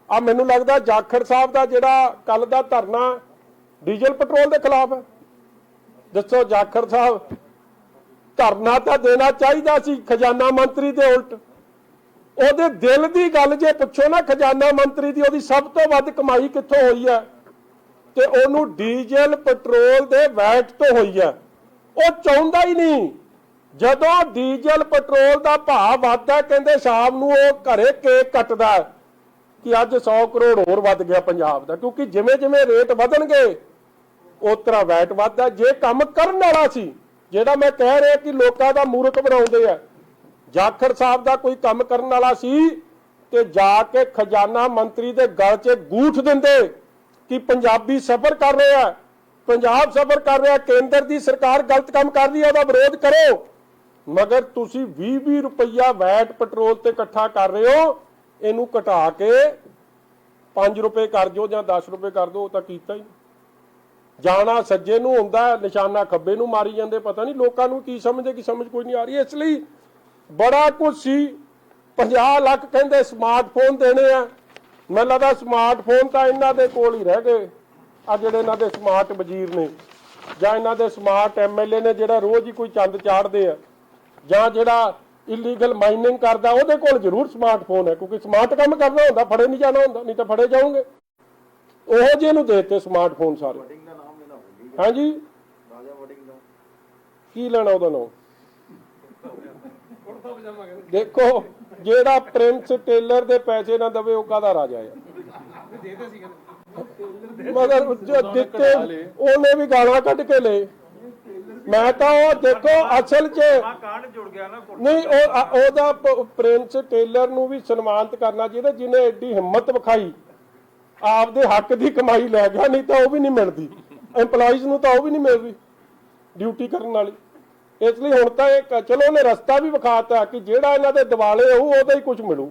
ਆ ਮੈਨੂੰ ਲੱਗਦਾ ਜਾਖੜ ਸਾਹਿਬ ਦਾ ਜਿਹੜਾ ਕੱਲ ਦਾ ਧਰਨਾ ਡੀਜ਼ਲ ਪੈਟਰੋਲ ਦੇ ਖਿਲਾਫ ਹੈ। ਦੱਸੋ ਜਾਖੜ ਸਾਹਿਬ, ਧਰਨਾ ਤਾਂ ਦੇਣਾ ਚਾਹੀਦਾ ਸੀ ਖਜ਼ਾਨਾ ਮੰਤਰੀ ਦੇ ਉਲਟ। ਉਹਦੇ ਦਿਲ ਦੀ ਗੱਲ ਜੇ ਪੁੱਛੋ ਨਾ ਖਜ਼ਾਨਾ ਮੰਤਰੀ ਦੀ, ਉਹਦੀ ਸਭ ਤੋਂ ਵੱਧ ਕਮਾਈ ਕਿੱਥੋਂ ਹੋਈ ਹੈ? ਤੇ ਉਹਨੂੰ ਡੀਜ਼ਲ ਪੈਟਰੋਲ ਦੇ ਵੈਟ ਤੋਂ ਹੋਈ ਹੈ। ਉਹ ਚਾਹੁੰਦਾ ਹੀ ਨਹੀਂ। ਜਦੋਂ ਡੀਜ਼ਲ ਪੈਟਰੋਲ ਦਾ ਭਾਅ ਵੱਧਦਾ, ਕਹਿੰਦੇ ਸ਼ਾਮ ਨੂੰ ਉਹ ਘਰੇ ਕੇਕ ਕੱਟਦਾ ਕਿ ਅੱਜ 100 ਕਰੋੜ ਹੋਰ ਵੱਧ ਗਿਆ ਪੰਜਾਬ ਦਾ, ਕਿਉਂਕਿ ਜਿਵੇਂ ਜਿਵੇਂ ਰੇਟ ਵਧਣਗੇ ਉਸ ਤਰ੍ਹਾਂ ਵੈਟ ਵੱਧਦਾ। ਜੇ ਕੰਮ ਕਰਨ ਵਾਲਾ ਸੀ, ਜਿਹੜਾ ਮੈਂ ਕਹਿ ਰਿਹਾ ਕਿ ਲੋਕਾਂ ਦਾ ਮੂਰਖ ਬਣਾਉਂਦੇ ਆ, ਜਾਖੜ ਸਾਹਿਬ ਦਾ ਕੋਈ ਕੰਮ ਕਰਨ ਵਾਲਾ ਸੀ ਤੇ ਜਾ ਕੇ ਖਜ਼ਾਨਾ ਮੰਤਰੀ ਦੇ ਗਲ 'ਚ ਗੂਠ ਦਿੰਦੇ ਕਿ ਪੰਜਾਬੀ ਸਫਰ ਕਰ ਰਿਹਾ, ਪੰਜਾਬ ਸਫਰ ਕਰ ਰਿਹਾ, ਕੇਂਦਰ ਦੀ ਸਰਕਾਰ ਗਲਤ ਕੰਮ ਕਰ ਰਹੀ ਹੈ, ਉਹਦਾ ਵਿਰੋਧ ਕਰੋ। ਮਗਰ ਤੁਸੀਂ 20 ਰੁਪਈਆ ਵੈਟ ਪੈਟਰੋਲ ਤੇ ਇਕੱਠਾ ਕਰ ਰਹੇ ਹੋ, ਇਹਨੂੰ ਘਟਾ ਕੇ 5 ਰੁਪਏ ਕਰ ਦਿਓ ਜਾਂ 10 ਰੁਪਏ ਕਰ ਦਿਓ। ਉਹ ਤਾਂ ਕੀਤਾ ਹੀ। ਜਾਣਾ ਸੱਜੇ ਨੂੰ ਹੁੰਦਾ, ਨਿਸ਼ਾਨਾ ਖੱਬੇ ਨੂੰ ਮਾਰੀ ਜਾਂਦੇ। ਪਤਾ ਨਹੀਂ ਲੋਕਾਂ ਨੂੰ ਕੀ ਸਮਝਦੇ, ਕੀ ਸਮਝ ਕੋਈ ਨਹੀਂ ਆ ਰਹੀ। ਇਸ ਲਈ ਬੜਾ ਕੁਝ ਸੀ। 50 ਲੱਖ ਕਹਿੰਦੇ ਸਮਾਰਟਫੋਨ ਦੇਣੇ ਆ। ਮੈਨੂੰ ਲੱਗਦਾ ਸਮਾਰਟਫੋਨ ਤਾਂ ਇਹਨਾਂ ਦੇ ਕੋਲ ਹੀ ਰਹਿ ਗਏ, ਆ ਜਿਹੜੇ ਇਹਨਾਂ ਦੇ ਸਮਾਰਟ ਵਜ਼ੀਰ ਨੇ ਜਾਂ ਇਹਨਾਂ ਦੇ ਸਮਾਰਟ MLA ਨੇ ਜਿਹੜਾ ਰੋਜ਼ ਹੀ ਕੋਈ ਚੰਦ ਚਾੜਦੇ ਆ, ਜਾਂ ਜਿਹੜਾ ਇਲੀਗਲ ਮਾਈਨਿੰਗ ਕਰਦਾ ਉਹਦੇ ਕੋਲ ਜ਼ਰੂਰ ਸਮਾਰਟਫੋਨ ਹੈ, ਕਿਉਂਕਿ ਸਮਾਰਟ ਕੰਮ ਕਰਨਾ ਹੁੰਦਾ, ਫੜੇ ਨਹੀਂ ਜਾਣਾ ਹੁੰਦਾ, ਨਹੀਂ ਤਾਂ ਫੜੇ ਜਾਓਗੇ। ਉਹ ਜਿਹੇ ਨੂੰ ਦੇਤੇ ਸਮਾਰਟਫੋਨ ਸਾਰੇ। ਹਾਂਜੀ, ਕੀ ਲੈਣਾ ਉਹਦਾ ਨਾਮ? ਦੇਖੋ, ਜਿਹੜਾ ਪ੍ਰਿੰਸ ਟੇਲਰ ਦੇ ਪੈਸੇ ਨਾ ਦਵੇ ਉਹ ਕਾਹਦਾ ਰਾਜਾ ਹੈ? ਮਗਰ ਦਿੱਤੇ ਉਹਨੇ ਵੀ ਗਾਲਾਂ ਕੱਢ ਕੇ ਲਏ। ਮੈਂ ਤਾਂ ਉਹ ਦੇਖੋ ਅਸਲ 'ਚ ਨਹੀਂ, ਉਹਦਾ ਪ੍ਰਿੰਸ ਟੇਲਰ ਨੂੰ ਵੀ ਸਨਮਾਨਿਤ ਕਰਨਾ ਚਾਹੀਦਾ ਜਿਹਨੇ ਐਡੀ ਹਿੰਮਤ ਵਿਖਾਈ, ਆਪਦੇ ਹੱਕ ਦੀ ਕਮਾਈ ਲੈ ਗਿਆ। ਨਹੀਂ ਤਾਂ ਉਹ ਵੀ ਨਹੀਂ ਮਿਲਦੀ, EMPLOYEES ਨੂੰ ਤਾਂ ਉਹ ਵੀ ਨਹੀਂ ਮਿਲਦੀ ਡਿਊਟੀ ਕਰਨ ਵਾਲੀ। ਇਸ ਲਈ ਹੁਣ ਤਾਂ ਇਹ ਚਲੋ ਉਹਨੇ ਰਸਤਾ ਵੀ ਵਿਖਾਤਾ ਕਿ ਜਿਹੜਾ ਇਹਨਾਂ ਦੇ ਦਿਵਾਲੇ ਹੋਊ ਉਹਦਾ ਹੀ ਕੁਝ ਮਿਲੂ।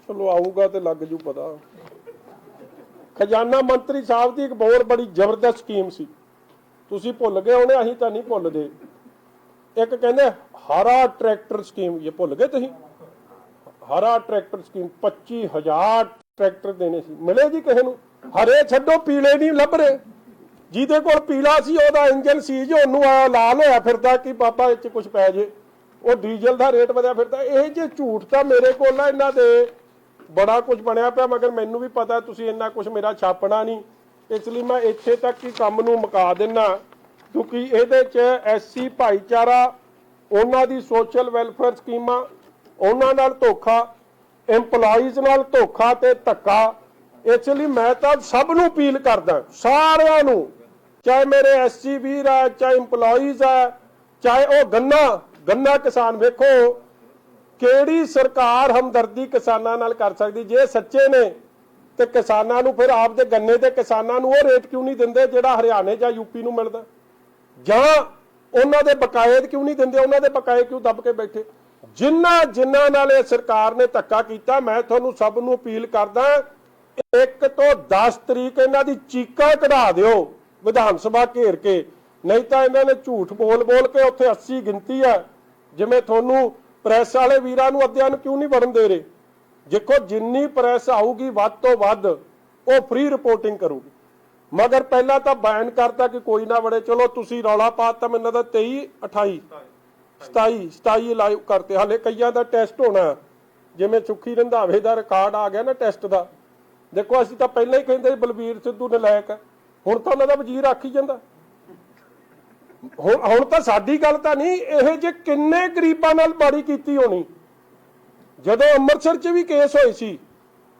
ਚਲੋ ਆਊਗਾ ਤੇ ਲੱਗ ਜੂ ਪਤਾ। ਖਜ਼ਾਨਾ ਮੰਤਰੀ ਸਾਹਿਬ ਦੀ ਇੱਕ ਬਹੁਤ ਬੜੀ ਜ਼ਬਰਦਸਤ ਸਕੀਮ ਸੀ, ਤੁਸੀਂ ਭੁੱਲ ਗਏ ਹੋਣੇ, ਅਸੀਂ ਤਾਂ ਨਹੀਂ ਭੁੱਲਦੇ। ਇੱਕ ਕਹਿੰਦੇ ਹਰਾ ਟਰੈਕਟਰ ਸਕੀਮ, ਇਹ ਭੁੱਲ ਗਏ ਤੁਸੀਂ? ਹਰਾ ਟਰੈਕਟਰ ਸਕੀਮ 25,000 ਟਰੈਕਟਰ ਦੇਣੇ ਸੀ। ਮਿਲੇ ਜੀ ਕਿਸੇ ਨੂੰ? ਹਰੇ ਛੱਡੋ, ਪੀਲੇ ਨਹੀਂ ਲੱਭ ਰਹੇ। ਜਿਹਦੇ ਕੋਲ ਪੀਲਾ ਸੀ ਉਹਦਾ ਇੰਜਨ ਸੀ ਜੀ, ਉਹਨੂੰ ਆ ਲਾਲ ਹੋਇਆ ਫਿਰਦਾ ਕਿ ਪਾਪਾ ਇਹ 'ਚ ਕੁਝ ਪੈ ਜੇ। ਉਹ ਡੀਜ਼ਲ ਦਾ ਰੇਟ ਵਧਿਆ ਫਿਰਦਾ। ਇਹ ਜੇ ਝੂਠ ਤਾਂ ਮੇਰੇ ਕੋਲ ਆ, ਇਹਨਾਂ ਦੇ ਬੜਾ ਕੁਝ ਬਣਿਆ ਪਿਆ, ਮਗਰ ਮੈਨੂੰ ਵੀ ਪਤਾ ਤੁਸੀਂ ਇੰਨਾ ਕੁਝ ਮੇਰਾ ਛਾਪਣਾ ਨਹੀਂ। ਇਸ ਲਈ ਮੈਂ ਇੱਥੇ ਤੱਕ ਹੀ ਕੰਮ ਨੂੰ ਮੁਕਾ ਦਿੰਦਾ, ਕਿਉਂਕਿ ਇਹਦੇ 'ਚ SC ਭਾਈਚਾਰਾ, ਉਹਨਾਂ ਦੀ ਸੋਸ਼ਲ ਵੈਲਫੇਅਰ ਸਕੀਮਾਂ, ਉਹਨਾਂ ਨਾਲ ਧੋਖਾ, EMPLOYEES ਨਾਲ ਧੋਖਾ ਤੇ ਧੱਕਾ। ਇਸ ਲਈ ਮੈਂ ਤਾਂ ਸਭ ਨੂੰ ਅਪੀਲ ਕਰਦਾ, ਸਾਰਿਆਂ ਨੂੰ, ਚਾਹੇ ਮੇਰੇ SC ਵੀਰ ਆ, ਚਾਹੇ EMPLOYEES ਆ, ਚਾਹੇ ਉਹ ਗੰਨਾ ਕਿਸਾਨ, ਵੇਖੋ ਕਿਹੜੀ ਸਰਕਾਰ ਹਮਦਰਦੀ ਕਿਸਾਨਾਂ ਨਾਲ ਕਰ ਸਕਦੀ? ਜੇ ਸੱਚੇ ਨੇ ਤੇ ਕਿਸਾਨਾਂ ਨੂੰ ਫਿਰ ਆਪਦੇ ਗੰਨੇ ਦੇ ਕਿਸਾਨਾਂ ਨੂੰ ਉਹ ਰੇਟ ਕਿਉਂ ਨਹੀਂ ਦਿੰਦੇ ਜਿਹੜਾ ਹਰਿਆਣੇ ਜਾਂ ਯੂਪੀ ਨੂੰ ਮਿਲਦਾ? ਜਾਂ ਉਹਨਾਂ ਦੇ ਬਕਾਏ ਕਿਉਂ ਨਹੀਂ ਦਿੰਦੇ? ਉਹਨਾਂ ਦੇ ਬਕਾਏ ਕਿਉਂ ਦੱਬ ਕੇ ਬੈਠੇ? ਜਿਨ੍ਹਾਂ ਨਾਲ ਇਹ ਸਰਕਾਰ ਨੇ ਧੱਕਾ ਕੀਤਾ, ਮੈਂ ਤੁਹਾਨੂੰ ਸਭ ਨੂੰ ਅਪੀਲ ਕਰਦਾ 1 ਤੋਂ 10 ਤਰੀਕ ਇਹਨਾਂ ਦੀ ਚੀਕਾਂ ਕਢਾ ਦਿਓ ਵਿਧਾਨ ਸਭਾ ਘੇਰ ਕੇ, ਨਹੀਂ ਤਾਂ ਇਹਨਾਂ ਨੇ ਝੂਠ ਬੋਲ ਕੇ ਉੱਥੇ 80 ਗਿਣਤੀ ਆ, ਜਿਵੇਂ ਤੁਹਾਨੂੰ ਪ੍ਰੈਸ ਵਾਲੇ ਵੀਰਾਂ ਨੂੰ ਅੱਧਿਆਂ ਨੂੰ ਕਿਉਂ ਨਹੀਂ ਵੜਨ ਦੇ ਰਹੇ? ਦੇਖੋ ਜਿੰਨੀ ਪ੍ਰੈਸ ਆਊਗੀ ਵੱਧ ਤੋਂ ਵੱਧ ਉਹ ਫ੍ਰੀ ਰਿਪੋਰਟਿੰਗ ਕਰੂਗੀ, ਮਗਰ ਪਹਿਲਾਂ ਤਾਂ ਬੈਨ ਕਰਤਾ ਕਿ ਕੋਈ ਨਾ ਵੜੇ। ਚਲੋ ਤੁਸੀਂ ਰੌਲਾ ਪਾਤਾ, ਮੈਨੂੰ ਲੱਗਦਾ 23 28 27 ਲਾਈਵ ਕਰਤੇ, ਹਾਲੇ ਕਈਆਂ ਦਾ ਟੈਸਟ ਹੋਣਾ, ਜਿਵੇਂ ਸੁੱਖੀ ਰੰਧਾਵੇ ਦਾ ਰਿਕਾਰਡ ਆ ਗਿਆ ਨਾ ਟੈਸਟ ਦਾ। ਦੇਖੋ ਅਸੀਂ ਤਾਂ ਪਹਿਲਾਂ ਹੀ ਕਹਿੰਦੇ ਬਲਬੀਰ ਸਿੱਧੂ ਨਲਾਇਕ ਹੈ, ਹੁਣ ਤਾਂ ਉਹਨਾਂ ਦਾ ਵਜ਼ੀਰ ਆਖੀ ਜਾਂਦਾ। ਹੁਣ ਤਾਂ ਸਾਡੀ ਗੱਲ ਤਾਂ ਨਹੀਂ, ਇਹ ਜੇ ਕਿੰਨੇ ਗਰੀਬਾਂ ਨਾਲ ਮਾੜੀ ਕੀਤੀ ਹੋਣੀ। ਜਦੋਂ ਅੰਮ੍ਰਿਤਸਰ 'ਚ ਵੀ ਕੇਸ ਹੋਏ ਸੀ,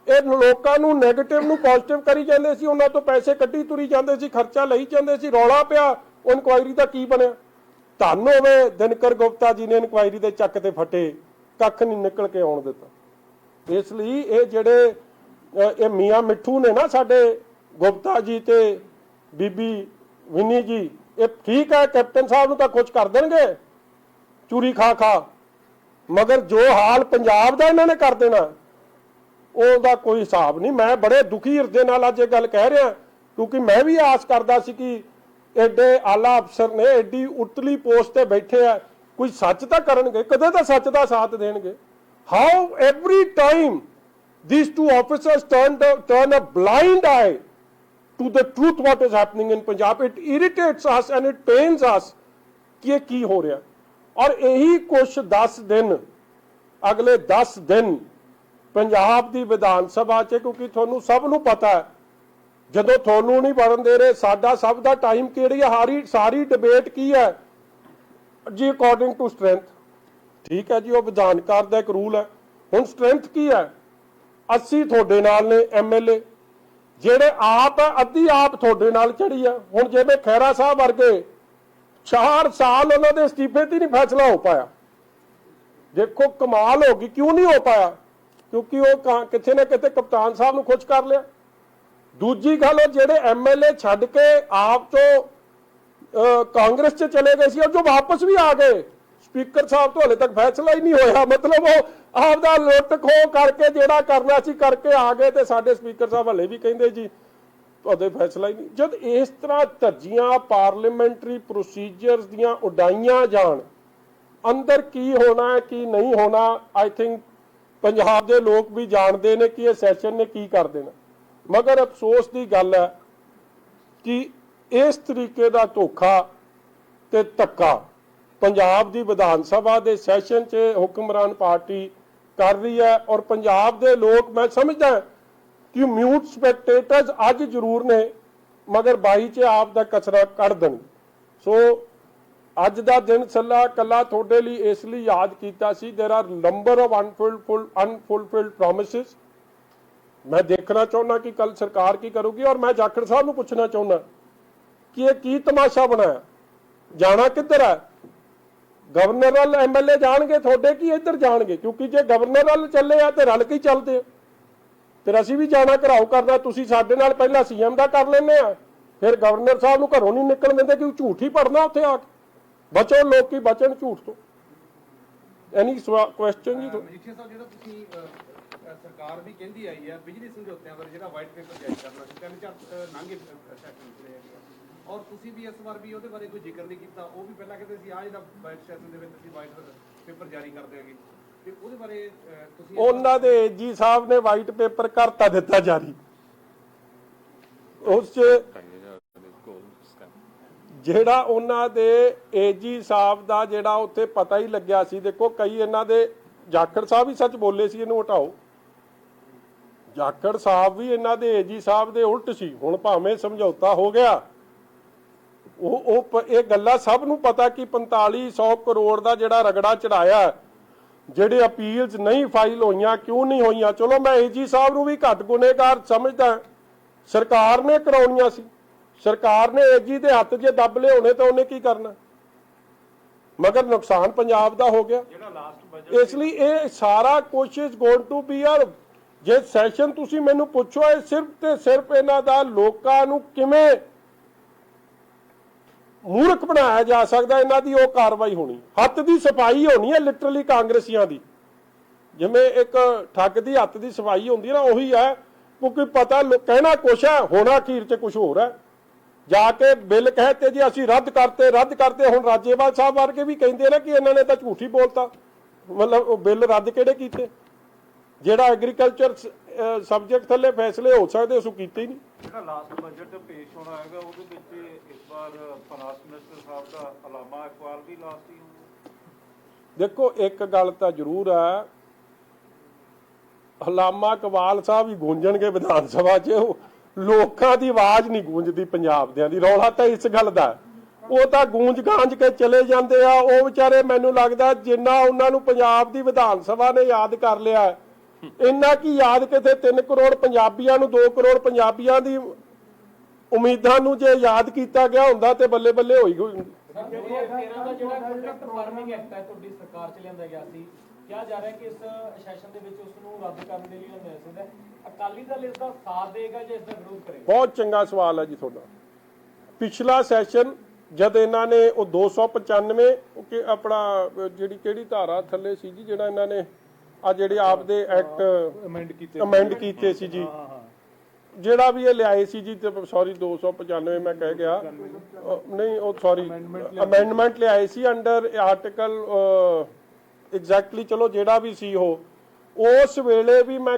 ਇਹ ਲੋਕਾਂ ਨੂੰ ਨੈਗੇਟਿਵ ਨੂੰ ਪੋਜ਼ਿਟਿਵ ਕਰੀ ਜਾਂਦੇ ਸੀ, ਉਹਨਾਂ ਤੋਂ ਪੈਸੇ ਕੱਢੀ ਤੁਰੀ ਜਾਂਦੇ ਸੀ, ਖਰਚਾ ਲਈ ਜਾਂਦੇ ਸੀ, ਰੌਲਾ ਪਿਆ। ਉਹ ਇਨਕੁਆਇਰੀ ਦਾ ਕੀ ਬਣਿਆ? ਧੰਨ ਹੋਵੇ ਦਿਨਕਰ ਗੁਪਤਾ ਜੀ ਨੇ ਇਨਕੁਆਇਰੀ ਦੇ ਚੱਕ ਤੇ ਫਟੇ, ਕੱਖ ਨਹੀਂ ਨਿਕਲ ਕੇ ਆਉਣ ਦਿੱਤਾ। ਇਸ ਲਈ ਇਹ ਜਿਹੜੇ ਇਹ ਮੀਆਂ ਮਿੱਠੂ ਨੇ ਨਾ ਸਾਡੇ ਗੁਪਤਾ ਜੀ ਤੇ ਬੀਬੀ ਵਿਨੀ ਜੀ, ਇਹ ਠੀਕ ਹੈ ਕੈਪਟਨ ਸਾਹਿਬ ਨੂੰ ਤਾਂ ਕੁਝ ਕਰ ਦੇਣਗੇ ਚੂਰੀ ਖਾ, ਮਗਰ ਜੋ ਹਾਲ ਪੰਜਾਬ ਦਾ ਇਹਨਾਂ ਨੇ ਕਰ ਦੇਣਾ ਉਹਦਾ ਕੋਈ ਹਿਸਾਬ ਨਹੀਂ। ਮੈਂ ਬੜੇ ਦੁਖੀ ਹਿਰਦੇ ਨਾਲ ਅੱਜ ਇਹ ਗੱਲ ਕਹਿ ਰਿਹਾ, ਕਿਉਂਕਿ ਮੈਂ ਵੀ ਆਸ ਕਰਦਾ ਸੀ ਕਿ ਐਡੇ ਆਲਾ ਅਫਸਰ ਨੇ ਐਡੀ ਉਤਲੀ ਪੋਸਟ ਤੇ ਬੈਠੇ ਆ, ਕੋਈ ਸੱਚ ਤਾਂ ਕਰਨਗੇ, ਕਦੇ ਤਾਂ ਸੱਚ ਦਾ ਸਾਥ ਦੇਣਗੇ। How every time these two officers turn a blind eye to the truth what is happening in Punjab. It irritates us and it pains us कि ये की हो रहा। और यही कुछ 10 दिन, अगले 10 दिन पंजाब की विधान सभा च, क्योंकि थोनू सब नू पता है ਜਦੋਂ ਤੁਹਾਨੂੰ नहीं बढ़न दे रहे, साडा सब दा टाइम किहड़ी है, सारी डिबेट की है जी अकॉर्डिंग टू स्ट्रेंथ। ठीक है जी, वो विधानकार दा एक रूल है। हुण स्ट्रेंथ की है? 80 ਤੁਹਾਡੇ ਨਾਲ ਨੇ MLA, ਜਿਹੜੇ ਆਪ ਅੱਧੀ ਆਪ ਤੁਹਾਡੇ ਨਾਲ ਚੜੀ ਆ। ਹੁਣ ਜਿਵੇਂ ਖੈਰਾ ਸਾਹਿਬ ਵਰਗੇ 4 ਸਾਲ ਉਹਨਾਂ ਦੇ ਅਸਤੀਫੇ ਤੇ ਨਹੀਂ ਫੈਸਲਾ ਹੋ ਪਾਇਆ। ਦੇਖੋ ਕਮਾਲ ਹੋ ਗਈ, ਕਿਉਂ ਨਹੀਂ ਹੋ ਪਾਇਆ? ਕਿਉਂਕਿ ਉਹ ਕਿਤੇ ਨਾ ਕਿਤੇ ਕਪਤਾਨ ਸਾਹਿਬ ਨੂੰ ਖੁਸ਼ ਕਰ ਲਿਆ। ਦੂਜੀ ਗੱਲ, ਉਹ ਜਿਹੜੇ MLA ਛੱਡ ਕੇ ਆਪ ਤੋਂ ਕਾਂਗਰਸ 'ਚ ਚਲੇ ਗਏ ਸੀ, ਉਹ ਜੋ ਵਾਪਸ ਵੀ ਆ ਗਏ, ਸਪੀਕਰ ਸਾਹਿਬ ਤੋਂ ਹਲੇ ਤੱਕ ਫੈਸਲਾ ਹੀ ਨਹੀਂ ਹੋਇਆ। ਮਤਲਬ ਉਹ ਆਪਦਾ ਲੁੱਟ ਖੋਹ ਕਰਕੇ ਜਿਹੜਾ ਕਰਨਾ ਸੀ ਕਰਕੇ ਆ ਗਏ, ਤੇ ਸਾਡੇ ਸਪੀਕਰ ਸਾਹਿਬ ਹਲੇ ਵੀ ਕਹਿੰਦੇ ਜੀ ਤੁਹਾਡੇ ਫੈਸਲਾ ਹੀ ਨਹੀਂ। ਜਦ ਇਸ ਤਰ੍ਹਾਂ ਧੱਜੀਆਂ ਪਾਰਲੀਮੈਂਟਰੀ ਪ੍ਰੋਸੀਜਰਸ ਦੀਆਂ ਉਡਾਈਆਂ ਜਾਣ, ਅੰਦਰ ਕੀ ਹੋਣਾ ਹੈ ਕੀ ਨਹੀਂ ਹੋਣਾ, ਆਈ ਥਿੰਕ ਪੰਜਾਬ ਦੇ ਲੋਕ ਵੀ ਜਾਣਦੇ ਨੇ ਕਿ ਇਹ ਸੈਸ਼ਨ ਨੇ ਕੀ ਕਰ ਦੇਣਾ। ਮਗਰ ਅਫਸੋਸ ਦੀ ਗੱਲ ਹੈ ਕਿ ਇਸ ਤਰੀਕੇ ਦਾ ਧੋਖਾ ਤੇ ਧੱਕਾ ਪੰਜਾਬ ਦੀ ਵਿਧਾਨ ਸਭਾ ਦੇ ਸੈਸ਼ਨ 'ਚ ਹੁਕਮਰਾਨ ਪਾਰਟੀ ਕਰ ਰਹੀ ਹੈ। ਔਰ ਪੰਜਾਬ ਦੇ ਲੋਕ, ਮੈਂ ਸਮਝਦਾ ਕਿ ਮਿਊਟ ਸਪੈਕਟੇਟਰਸ ਅੱਜ ਜ਼ਰੂਰ ਨੇ, ਮਗਰ 22 'ਚ ਆਪ ਦਾ ਕਚਰਾ ਕੱਢ ਦੇਣ। ਸੋ ਅੱਜ ਦਾ ਦਿਨ ਕੱਲਾ ਤੁਹਾਡੇ ਲਈ ਇਸ ਲਈ ਯਾਦ ਕੀਤਾ ਸੀ, ਦੇਰ ਆਰ ਨੰਬਰ ਆਫ ਅਨਫੁਲਫਿਲਡ ਪ੍ਰੋਮਿਸਿਸ। मैं देखना चाहना कि कल सरकार की करूगी। और मैं जाखड़ साहब को पूछना चाहना कि ये की तमाशा बनाया, जाना किधर है? गवर्नर वाल MLA जाणगे थोड़े कि इधर जाणगे? क्योंकि जे गवर्नर वाल चले आ तो रल के ही चलते हैं, फिर असीं भी जाना घराओ करना। तुसीं साडे नाल पहला CM दा कर लैंदे आ, फिर गवर्नर साहब नूं घरों नहीं निकल दिंदे कि झूठ ही पढ़ना उत्थे आके। बचो लोग की बचन झूठ तो। एनी क्वेश्चन जी? ਸਰਕਾਰ ਵੀ ਕਹਿੰਦੀ ਆਈ ਹੈ ਬਿਜਲੀ ਸਮਝੌਤਿਆਂ ਬਾਰੇ ਜਿਹੜਾ ਵਾਈਟ ਪੇਪਰ ਜਾਰੀ ਕਰਨਾ ਸੀ, 3-4 ਨਾਂਗੇ ਸੈਸ਼ਨ ਚਲੇ ਗਏ, ਔਰ ਤੁਸੀਂ ਵੀ ਇਸ ਵਾਰ ਵੀ ਉਹਦੇ ਬਾਰੇ ਕੋਈ ਜ਼ਿਕਰ ਨਹੀਂ ਕੀਤਾ। ਉਹ ਵੀ ਪਹਿਲਾਂ ਕਹਿੰਦੇ ਸੀ ਆ ਜਿਹੜਾ ਵਾਈਟ ਸੈਸ਼ਨ ਦੇ ਵਿੱਚ ਅਸੀਂ ਵਾਈਟ ਪੇਪਰ ਜਾਰੀ ਕਰ ਦਿਆਂਗੇ, ਤੇ ਉਹਦੇ ਬਾਰੇ ਤੁਸੀਂ ਉਹਨਾਂ ਦੇ ਜੀ ਸਾਹਿਬ ਨੇ ਵਾਈਟ ਪੇਪਰ ਕਰਤਾ ਦਿੱਤਾ ਜਾਰੀ। ਉਸ 'ਚ ਜਿਹੜਾ ਉਹਨਾਂ ਦੇ AG ਸਾਹਿਬ ਦਾ ਜਿਹੜਾ ਉੱਥੇ ਪਤਾ ਹੀ ਲੱਗਿਆ ਸੀ। ਦੇਖੋ ਕਈ ਇਹਨਾਂ ਦੇ ਜਾਖੜ ਸਾਹਿਬ ਹੀ ਸੱਚ ਬੋਲੇ ਸੀ ਇਹਨੂੰ ਹਟਾਓ, ਜਾਖੜ ਸਾਹਿਬ ਵੀ ਇਹਨਾਂ ਦੇ AG ਸਾਹਿਬ ਦੇ ਉਲਟ ਸੀ। ਹੁਣ ਭਾਵੇਂ ਸਮਝੌਤਾ ਹੋ ਗਿਆ, ਉਹ ਇਹ ਗੱਲਾਂ ਸਭ ਨੂੰ ਪਤਾ ਕਿ 4500 ਕਰੋੜ ਦਾ ਜਿਹੜਾ ਰਗੜਾ ਚੜਾਇਆ, ਜਿਹੜੇ ਅਪੀਲਸ ਨਹੀਂ ਫਾਈਲ ਹੋਈਆਂ, ਕਿਉਂ ਨਹੀਂ ਹੋਈਆਂ। ਚਲੋ ਮੈਂ AG ਸਾਹਿਬ ਨੂੰ ਵੀ ਘੱਟ ਗੁਨੇਗਾਰ ਸਮਝਦਾ, ਸਰਕਾਰ ਨੇ ਕਰਾਉਣੀਆਂ ਸੀ। ਸਰਕਾਰ ਨੇ AG ਦੇ ਹੱਥ ਜੇ ਦੱਬ ਲਿਆਉਣੇ ਤਾਂ ਉਹਨੇ ਕੀ ਕਰਨਾ? ਮਗਰ ਨੁਕਸਾਨ ਪੰਜਾਬ ਦਾ ਹੋ ਗਿਆ। ਜਿਹੜਾ ਲਾਸਟ ਬਜਟ ਇਸ ਲਈ ਇਹ ਸਾਰਾ ਕੁਝ ਇਜ਼ ਗੋਇੰਗ ਟੂ ਬੀ ਆਰ, ਜੇ ਸੈਸ਼ਨ ਤੁਸੀਂ ਮੈਨੂੰ ਪੁੱਛੋ, ਇਹ ਸਿਰਫ ਤੇ ਸਿਰਫ ਇਹਨਾਂ ਦਾ ਲੋਕਾਂ ਨੂੰ ਕਿਵੇਂ ਮੂਰਖ ਬਣਾਇਆ ਜਾ ਸਕਦਾ, ਇਹਨਾਂ ਦੀ ਉਹ ਕਾਰਵਾਈ ਹੋਣੀ, ਹੱਥ ਦੀ ਸਫਾਈ ਹੋਣੀ ਹੈ ਲਿਟਰਲੀ ਕਾਂਗਰਸੀਆਂ ਦੀ। ਜਿਵੇਂ ਇੱਕ ਠੱਗ ਦੀ ਹੱਥ ਦੀ ਸਫਾਈ ਹੁੰਦੀ ਹੈ ਨਾ, ਉਹੀ ਹੈ। ਕਿਉਂਕਿ ਪਤਾ ਕਹਿਣਾ ਕੁਛ ਹੈ, ਹੋਣਾ ਅਖੀਰ 'ਚ ਕੁਛ ਹੋਰ ਹੈ। ਜਾ ਕੇ ਬਿੱਲ ਕਹਤੇ ਜੀ ਅਸੀਂ ਰੱਦ ਕਰਤੇ। ਹੁਣ ਰਾਜੇਵਾਲ ਸਾਹਿਬ ਵਰਗੇ ਵੀ ਕਹਿੰਦੇ ਨੇ ਕਿ ਇਹਨਾਂ ਨੇ ਤਾਂ ਝੂਠ ਹੀ ਬੋਲਤਾ। ਮਤਲਬ ਉਹ ਬਿੱਲ ਰੱਦ ਕਿਹੜੇ ਕੀਤੇ? ਜਿਹੜਾ ਐਗਰੀਕਲਚਰ ਸਬਜੈਕਟ ਥੱਲੇ ਫੈਸਲੇ ਹੋ ਸਕਦੇ ਉਸ ਕੀਤੇ ਹੀ ਨਹੀਂ। ਜਿਹੜਾ ਲਾਸਟ ਬਜਟ ਪੇਸ਼ ਹੋਣਾ ਹੈਗਾ ਉਹਦੇ ਵਿੱਚ ਇਸ ਵਾਰ ਫਾਈਨਾਂਸ ਮਿਨਿਸਟਰ ਸਾਹਿਬ ਦਾ ਅਲਾਮਾ ਇਕਬਾਲ ਵੀ ਲਾਸਟ ਹੀ ਹੋਊਗਾ। ਦੇਖੋ ਇੱਕ ਗੱਲ ਤਾਂ ਜ਼ਰੂਰ ਹੈ, ਅਲਾਮਾ ਇਕਬਾਲ ਸਾਹਿਬ ਹੀ ਗੂੰਜਣਗੇ ਵਿਧਾਨ ਸਭਾ 'ਚ, ਲੋਕਾਂ ਦੀ ਆਵਾਜ਼ ਨਹੀਂ ਗੂੰਜਦੀ ਪੰਜਾਬ ਦਿਆਂ ਦੀ। ਰੌਲਾ ਤਾਂ ਇਸ ਗੱਲ ਦਾ, ਉਹ ਤਾਂ ਗੂੰਜ ਗਾਂਜ ਕੇ ਚਲੇ ਜਾਂਦੇ ਆ। ਉਹ ਵਿਚਾਰੇ ਮੈਨੂੰ ਲੱਗਦਾ ਜਿੰਨਾ ਉਹਨਾਂ ਨੂੰ ਪੰਜਾਬ ਦੀ ਵਿਧਾਨ ਸਭਾ ਨੇ ਯਾਦ ਕਰ ਲਿਆ, ਇੰਨਾ ਕੀ ਯਾਦ ਕਿਤੇ 3 ਕਰੋੜ ਪੰਜਾਬੀਆਂ ਨੂੰ, 2 ਕਰੋੜ ਪੰਜਾਬੀਆਂ ਦੀ ਉਮੀਦਾਂ ਨੂੰ ਜੇ ਯਾਦ ਕੀਤਾ ਗਿਆ ਹੁੰਦਾ ਤੇ ਬੱਲੇ ਬੱਲੇ ਹੋਈ ਹੁੰਦੀ। 2013 ਦਾ ਜਿਹੜਾ ਕੰਟਰੈਕਟ ਫਾਰਮਿੰਗ ਐਕਟ ਹੈ ਤੁਹਾਡੀ ਸਰਕਾਰ ਚ ਲਿਆਂਦਾ ਗਿਆ ਸੀ, ਕਿਹਾ ਜਾ ਰਿਹਾ ਕਿ ਇਸ ਸੈਸ਼ਨ ਦੇ ਵਿੱਚ ਉਸ ਨੂੰ ਰੱਦ ਕਰਨ ਦੇ ਲਈ ਲਿਆਂਦਾ ਜਾਂਦਾ। ਅਕਾਲੀ ਦਲ ਇਸ ਦਾ ਸਾਥ ਦੇਗਾ ਜਾਂ ਇਸ ਦਾ ਵਿਰੋਧ ਕਰੇਗਾ? ਬਹੁਤ ਚੰਗਾ ਸਵਾਲ ਹੈ ਜੀ ਤੁਹਾਡਾ। ਪਿਛਲਾ ਸੈਸ਼ਨ ਜਦ ਇਹਨਾਂ ਨੇ ਉਹ 295 ਆਪਣਾ ਜਿਹੜੀ ਕਿਹੜੀ ਧਾਰਾ ਥੱਲੇ ਸੀ ਜੀ, ਜਿਹੜਾ ਇਹਨਾਂ ਨੇ ਆ ਜਿਹੜੇ ਆਪਦੇ ਐਕਟ ਅਮੈਂਡ ਕੀਤੇ ਸੀ ਜੀ, ਜਿਹੜਾ ਵੀ ਇਹ ਲਿਆਏ ਸੀ ਜੀ, ਸੌਰੀ 295 ਮੈਂ ਕਹਿ ਗਿਆ, ਨਹੀਂ ਉਹ ਸੌਰੀ ਅਮੈਂਡਮੈਂਟ ਲਿਆਏ ਸੀ ਅੰਡਰ ਆਰਟੀਕਲ ਐਗਜ਼ੈਕਟਲੀ, ਚਲੋ ਜਿਹੜਾ ਵੀ ਸੀ ਉਹ, ਉਸ ਵੇਲੇ ਵੀ ਮੈਂ